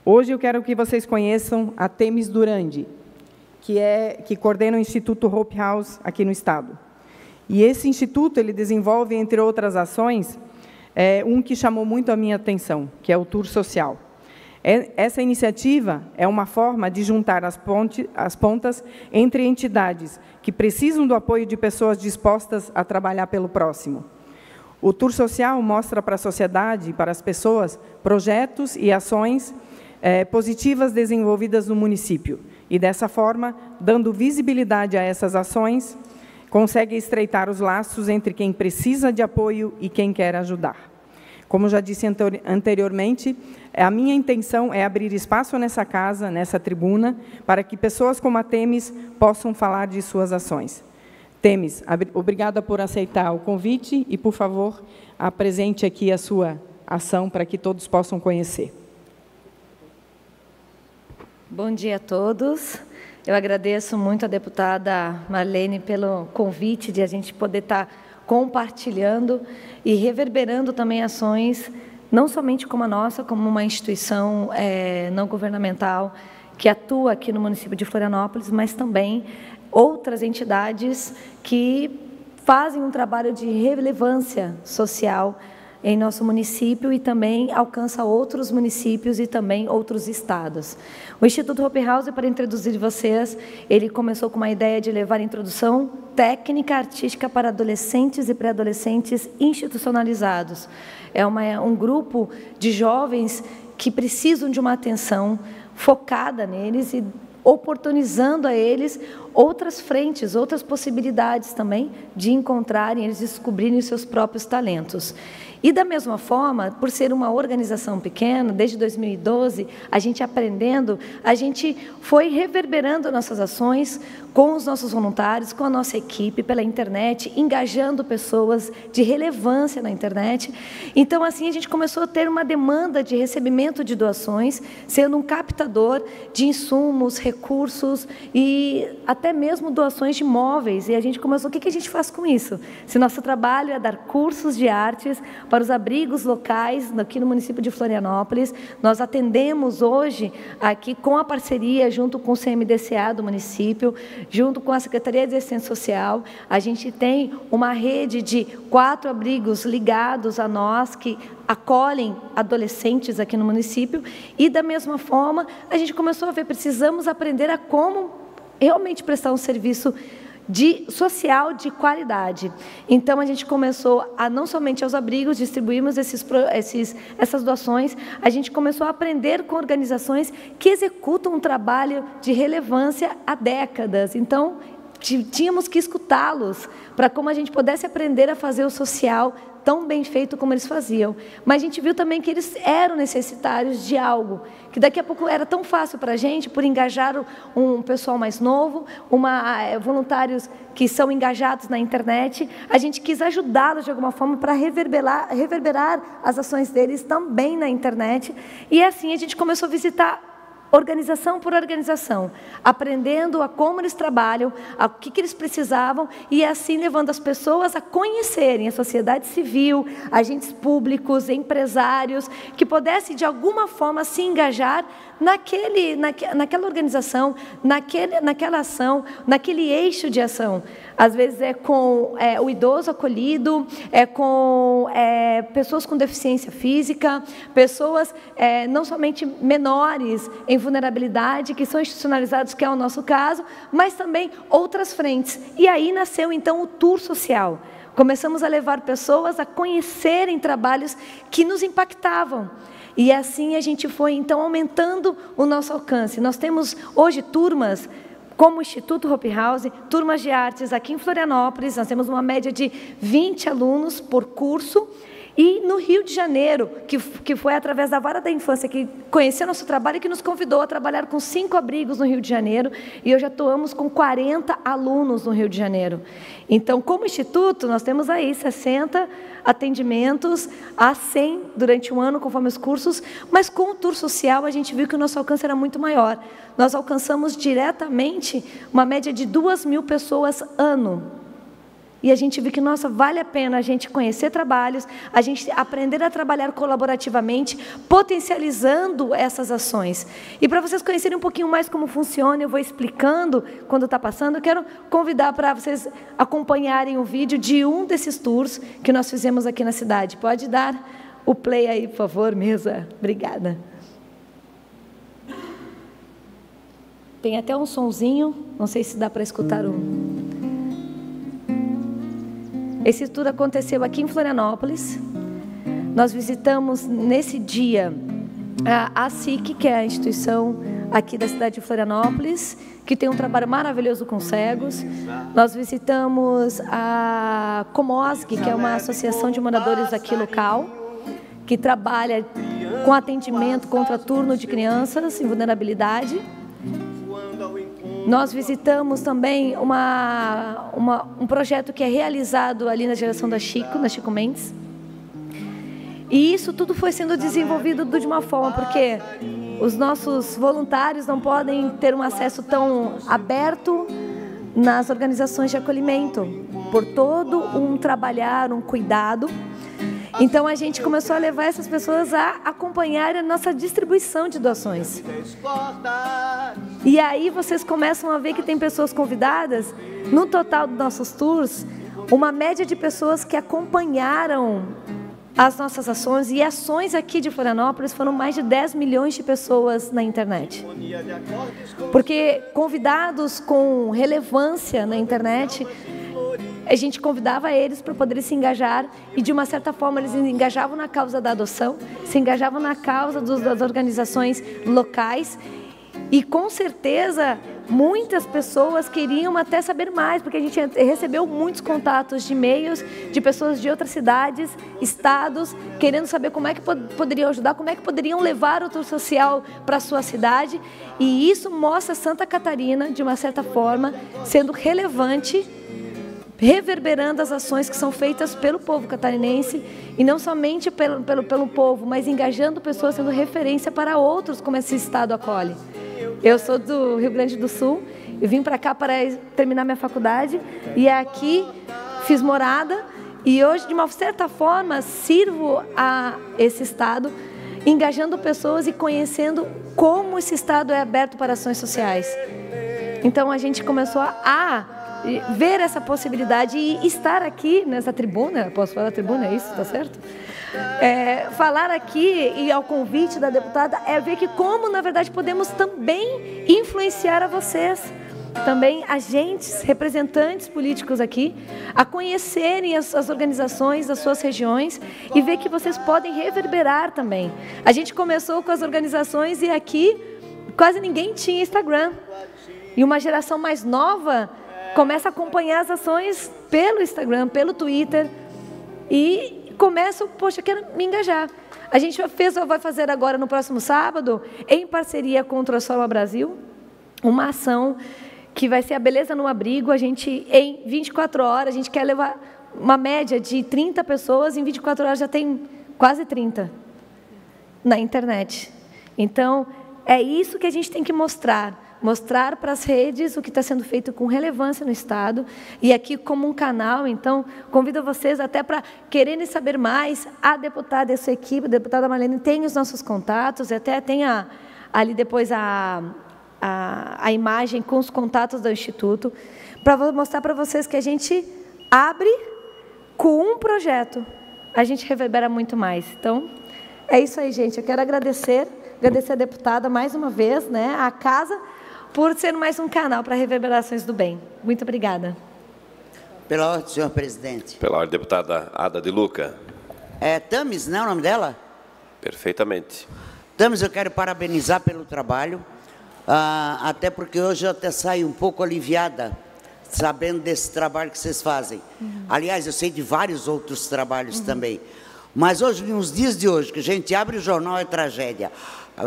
Hoje eu quero que vocês conheçam a Temis Durante, que coordena o Instituto Hope House aqui no Estado. E esse instituto ele desenvolve, entre outras ações, um que chamou muito a minha atenção, que é o Tour Social. Essa iniciativa é uma forma de juntar as pontas entre entidades que precisam do apoio de pessoas dispostas a trabalhar pelo próximo. O Tour Social mostra para a sociedade e para as pessoas projetos e ações positivas desenvolvidas no município. E, dessa forma, dando visibilidade a essas ações, consegue estreitar os laços entre quem precisa de apoio e quem quer ajudar. Como já disse anteriormente, a minha intenção é abrir espaço nessa casa, nessa tribuna, para que pessoas como a Temis possam falar de suas ações. Temis, obrigada por aceitar o convite e, por favor, apresente aqui a sua ação para que todos possam conhecer. Bom dia a todos. Eu agradeço muito a deputada Marlene pelo convite de a gente poder estar compartilhando e reverberando também ações, não somente como a nossa, como uma instituição não governamental que atua aqui no município de Florianópolis, mas também outras entidades que fazem um trabalho de relevância social em nosso município e também alcança outros municípios e também outros estados. O Instituto Hope House, para introduzir vocês, ele começou com uma ideia de levar a introdução técnica artística para adolescentes e pré-adolescentes institucionalizados. É um grupo de jovens que precisam de uma atenção focada neles e oportunizando a eles outras frentes, outras possibilidades também de encontrarem, eles descobrirem os seus próprios talentos. E da mesma forma, por ser uma organização pequena, desde 2012, a gente aprendendo, a gente foi reverberando nossas ações com os nossos voluntários, com a nossa equipe, pela internet, engajando pessoas de relevância na internet. Então, assim, a gente começou a ter uma demanda de recebimento de doações, sendo um captador de insumos, recursos e até mesmo doações de móveis. E a gente começou, o que a gente faz com isso? Se nosso trabalho é dar cursos de artes para os abrigos locais aqui no município de Florianópolis, nós atendemos hoje aqui com a parceria junto com o CMDCA do município, junto com a Secretaria de Assistência Social, a gente tem uma rede de 4 abrigos ligados a nós que acolhem adolescentes aqui no município e da mesma forma a gente começou a ver, precisamos aprender a como realmente prestar um serviço social de qualidade. Então, a gente começou a, não somente aos abrigos, distribuímos essas doações, a gente começou a aprender com organizações que executam um trabalho de relevância há décadas. Então, tínhamos que escutá-los para como a gente pudesse aprender a fazer o social tão bem feito como eles faziam. Mas a gente viu também que eles eram necessitários de algo, que daqui a pouco era tão fácil para a gente, por engajar um pessoal mais novo, voluntários que são engajados na internet, a gente quis ajudá-los de alguma forma para reverberar as ações deles também na internet. E assim a gente começou a visitar organização por organização, aprendendo a como eles trabalham, o que eles precisavam e assim levando as pessoas a conhecerem a sociedade civil, agentes públicos, empresários, que pudessem de alguma forma se engajar naquela organização, naquela ação, naquele eixo de ação. Às vezes é com o idoso acolhido, é com pessoas com deficiência física, pessoas não somente menores em vulnerabilidade, que são institucionalizados, que é o nosso caso, mas também outras frentes. E aí nasceu, então, o Tour Social. Começamos a levar pessoas a conhecerem trabalhos que nos impactavam. E assim a gente foi, então, aumentando o nosso alcance. Nós temos hoje turmas como o Instituto Hope House, turmas de artes aqui em Florianópolis, nós temos uma média de 20 alunos por curso, e no Rio de Janeiro, que foi através da Vara da Infância, que conheceu nosso trabalho e que nos convidou a trabalhar com 5 abrigos no Rio de Janeiro, e hoje atuamos com 40 alunos no Rio de Janeiro. Então, como instituto, nós temos aí 60 atendimentos a 100 durante um ano, conforme os cursos, mas com o Tour Social a gente viu que o nosso alcance era muito maior. Nós alcançamos diretamente uma média de 2.000 pessoas ano. E a gente viu que, nossa, vale a pena a gente conhecer trabalhos, a gente aprender a trabalhar colaborativamente, potencializando essas ações. E para vocês conhecerem um pouquinho mais como funciona, eu vou explicando quando está passando, eu quero convidar para vocês acompanharem o vídeo de um desses tours que nós fizemos aqui na cidade. Pode dar o play aí, por favor, mesa? Obrigada. Tem até um sonzinho, não sei se dá para escutar Esse tour aconteceu aqui em Florianópolis. Nós visitamos nesse dia a SIC, que é a instituição aqui da cidade de Florianópolis, que tem um trabalho maravilhoso com cegos. Nós visitamos a Comosg, que é uma associação de moradores aqui local, que trabalha com atendimento contra turno de crianças em vulnerabilidade. Nós visitamos também um projeto que é realizado ali na geração da Chico, na Chico Mendes. E isso tudo foi sendo desenvolvido de uma forma, porque os nossos voluntários não podem ter um acesso tão aberto nas organizações de acolhimento, por todo um trabalhar, um cuidado. Então, a gente começou a levar essas pessoas a acompanhar a nossa distribuição de doações. E aí vocês começam a ver que tem pessoas convidadas, no total dos nossos tours, uma média de pessoas que acompanharam as nossas ações, e ações aqui de Florianópolis foram mais de 10 milhões de pessoas na internet. Porque convidados com relevância na internet, a gente convidava eles para poderem se engajar, e de uma certa forma eles engajavam na causa da adoção, se engajavam na causa das organizações locais, E com certeza muitas pessoas queriam até saber mais, porque a gente recebeu muitos contatos de e-mails de pessoas de outras cidades, estados, querendo saber como é que poderiam ajudar, como é que poderiam levar o tour social para a sua cidade. E isso mostra Santa Catarina, de uma certa forma, sendo relevante, reverberando as ações que são feitas pelo povo catarinense, e não somente pelo povo, mas engajando pessoas, sendo referência para outros, como esse estado acolhe. Eu sou do Rio Grande do Sul, eu vim para cá para terminar minha faculdade, e aqui fiz morada, e hoje, de uma certa forma, sirvo a esse estado, engajando pessoas e conhecendo como esse estado é aberto para ações sociais. Então a gente começou a ver essa possibilidade e estar aqui nessa tribuna. Posso falar tribuna, é isso? Tá certo? Falar aqui e ao convite da deputada é ver que como, na verdade, podemos também influenciar a vocês, também agentes, representantes políticos aqui, a conhecerem as organizações das suas regiões e ver que vocês podem reverberar também. A gente começou com as organizações e aqui quase ninguém tinha Instagram. E uma geração mais nova começa a acompanhar as ações pelo Instagram, pelo Twitter, e começa, poxa, quero me engajar. A gente vai fazer agora, no próximo sábado, em parceria com o Transforma Brasil, uma ação que vai ser a Beleza no Abrigo. A gente, em 24 horas, a gente quer levar uma média de 30 pessoas, em 24 horas já tem quase 30 na internet. Então, é isso que a gente tem que mostrar para as redes o que está sendo feito com relevância no Estado, e aqui como um canal. Então, convido vocês até para quererem saber mais. A deputada e a sua equipe, a deputada Marlene, tem os nossos contatos, até tem ali depois a imagem com os contatos do Instituto, para mostrar para vocês que a gente abre com um projeto, a gente reverbera muito mais. Então, é isso aí, gente. Eu quero agradecer a deputada mais uma vez, né, a casa, por ser mais um canal para reverberações do bem. Muito obrigada. Pela ordem, senhor presidente. Pela ordem, deputada Ada de Luca. É Tamis, não é o nome dela? Perfeitamente. Tamis, eu quero parabenizar pelo trabalho, até porque hoje eu até saio um pouco aliviada, sabendo desse trabalho que vocês fazem. Aliás, eu sei de vários outros trabalhos também. Mas hoje, nos dias de hoje, que a gente abre o jornal, é tragédia.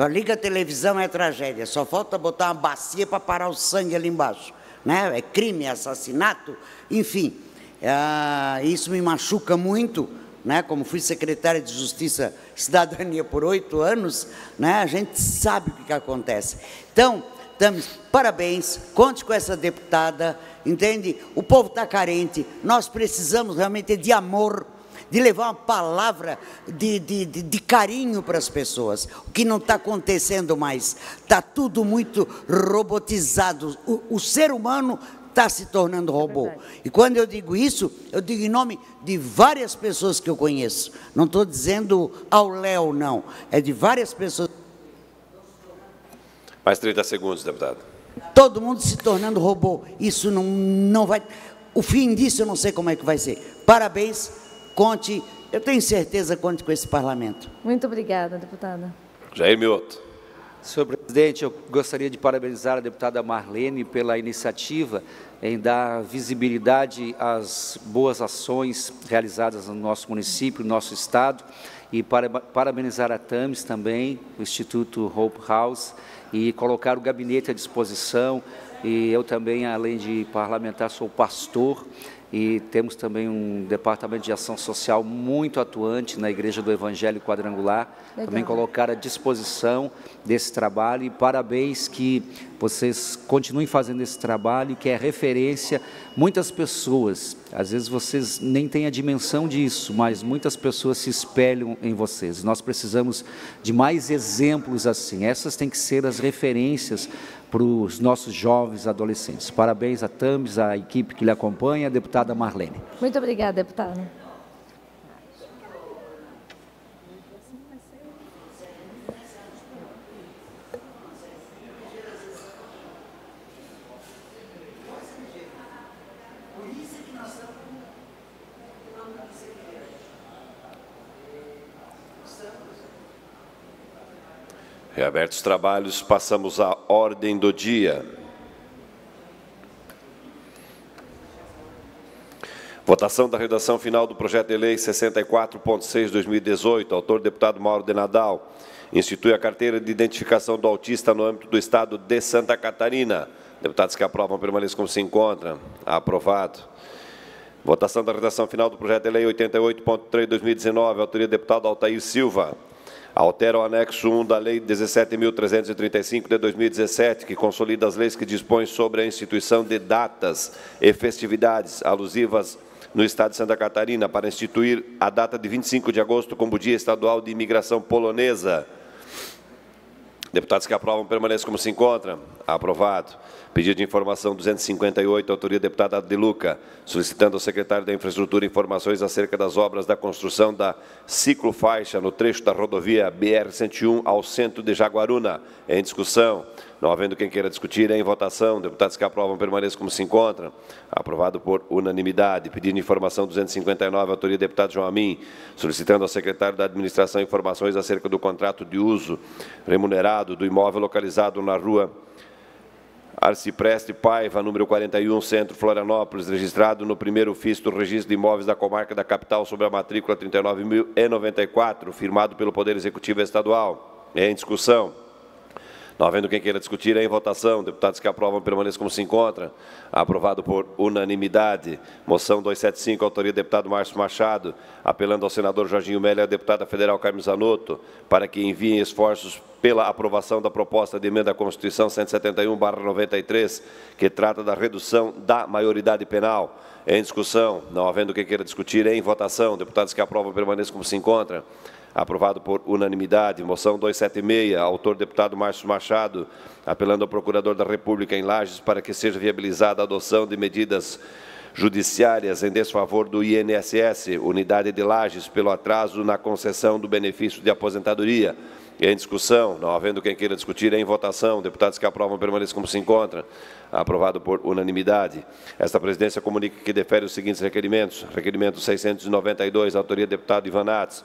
Liga a televisão, é tragédia. Só falta botar uma bacia para parar o sangue ali embaixo, né? É crime, é assassinato, enfim. Isso me machuca muito, né? Como fui secretária de Justiça e Cidadania por 8 anos, né? A gente sabe o que acontece. Então, parabéns, conte com essa deputada, entende? O povo está carente, nós precisamos realmente de amor, de levar uma palavra de carinho para as pessoas, o que não está acontecendo mais. Está tudo muito robotizado, o ser humano está se tornando robô. E quando eu digo isso, eu digo em nome de várias pessoas que eu conheço. Não estou dizendo ao Léo, não. É de várias pessoas. Mais 30 segundos, deputado. Todo mundo se tornando robô. Isso não vai... O fim disso eu não sei como é que vai ser. Parabéns. Conte, eu tenho certeza, conte com esse parlamento. Muito obrigada, deputada. Jair Mioto. Senhor presidente, eu gostaria de parabenizar a deputada Marlene pela iniciativa em dar visibilidade às boas ações realizadas no nosso município, no nosso estado, e parabenizar a Tamis também, o Instituto Hope House, e colocar o gabinete à disposição. E eu também, além de parlamentar, sou pastor, e temos também um departamento de ação social muito atuante na Igreja do Evangelho Quadrangular. Legal. Também colocar à disposição desse trabalho, e parabéns, que vocês continuem fazendo esse trabalho, que é referência. Muitas pessoas, às vezes vocês nem têm a dimensão disso, mas muitas pessoas se espelham em vocês. Nós precisamos de mais exemplos assim. Essas têm que ser as referências para os nossos jovens adolescentes. Parabéns a Tamis, a equipe que lhe acompanha, a deputada Marlene. Muito obrigada, deputada. Reabertos os trabalhos, passamos à ordem do dia. Votação da redação final do projeto de lei 64.6/2018, autor deputado Mauro de Nadal, institui a carteira de identificação do autista no âmbito do Estado de Santa Catarina. Deputados que aprovam permaneçam como se encontram. Aprovado. Votação da redação final do projeto de lei 88.3/2019, autoria do deputado Altair Silva. Altera o anexo 1 da Lei 17.335 de 2017, que consolida as leis que dispõem sobre a instituição de datas e festividades alusivas no Estado de Santa Catarina, para instituir a data de 25 de agosto como Dia Estadual de Imigração Polonesa. Deputados que aprovam permaneçam como se encontram. Aprovado. Pedido de informação 258, autoria do deputado Adeluca, solicitando ao secretário da Infraestrutura informações acerca das obras da construção da ciclofaixa no trecho da rodovia BR-101 ao centro de Jaguaruna. Em discussão. Não havendo quem queira discutir, em votação. Deputados que aprovam permaneçam como se encontram. Aprovado por unanimidade. Pedido de informação 259, autoria do deputado João Amin, solicitando ao secretário da Administração informações acerca do contrato de uso remunerado do imóvel localizado na rua Arcipreste Paiva, número 41, Centro, Florianópolis, registrado no primeiro ofício do Registro de Imóveis da Comarca da Capital sobre a matrícula 39.094, firmado pelo Poder Executivo Estadual. Em discussão. Não havendo quem queira discutir, em votação. Deputados que aprovam permaneçam como se encontram. Aprovado por unanimidade. Moção 275, autoria do deputado Márcio Machado, apelando ao senador Jorginho Melo e à deputada federal Carmen Zanotto, para que enviem esforços pela aprovação da proposta de emenda à Constituição 171/93, que trata da redução da maioridade penal. Em discussão. Não havendo quem queira discutir, em votação. Deputados que aprovam permaneçam como se encontram. Aprovado por unanimidade. Moção 276, autor deputado Márcio Machado, apelando ao Procurador da República em Lages para que seja viabilizada a adoção de medidas judiciárias em desfavor do INSS, Unidade de Lages, pelo atraso na concessão do benefício de aposentadoria. Em discussão. Não havendo quem queira discutir, em votação. Deputados que aprovam permaneçam como se encontram. Aprovado por unanimidade. Esta presidência comunica que defere os seguintes requerimentos. Requerimento 692, autoria do deputado Ivan Nats.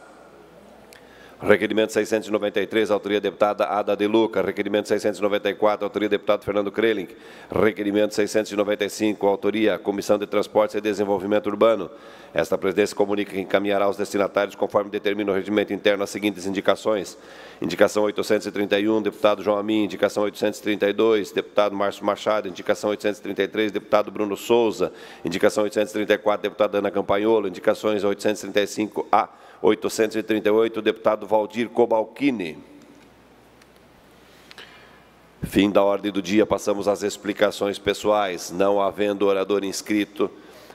Requerimento 693, autoria deputada Ada De Luca. Requerimento 694, autoria deputado Fernando Krelink. Requerimento 695, autoria Comissão de Transportes e Desenvolvimento Urbano. Esta presidência comunica que encaminhará aos destinatários, conforme determina o regimento interno, as seguintes indicações. Indicação 831, deputado João Amin. Indicação 832, deputado Márcio Machado. Indicação 833, deputado Bruno Souza. Indicação 834, deputada Ana Campagnolo. Indicações 835 a 838, deputado Valdir Cobalcini. Fim da ordem do dia, passamos às explicações pessoais. Não havendo orador inscrito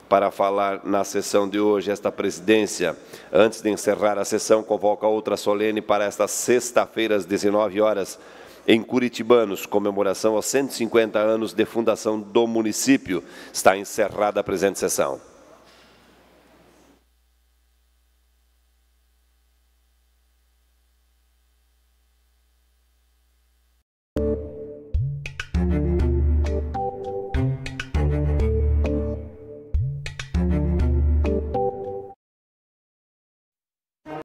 para falar na sessão de hoje, esta presidência, antes de encerrar a sessão, convoca outra solene para esta sexta-feira, às 19 horas, em Curitibanos, comemoração aos 150 anos de fundação do município. Está encerrada a presente sessão.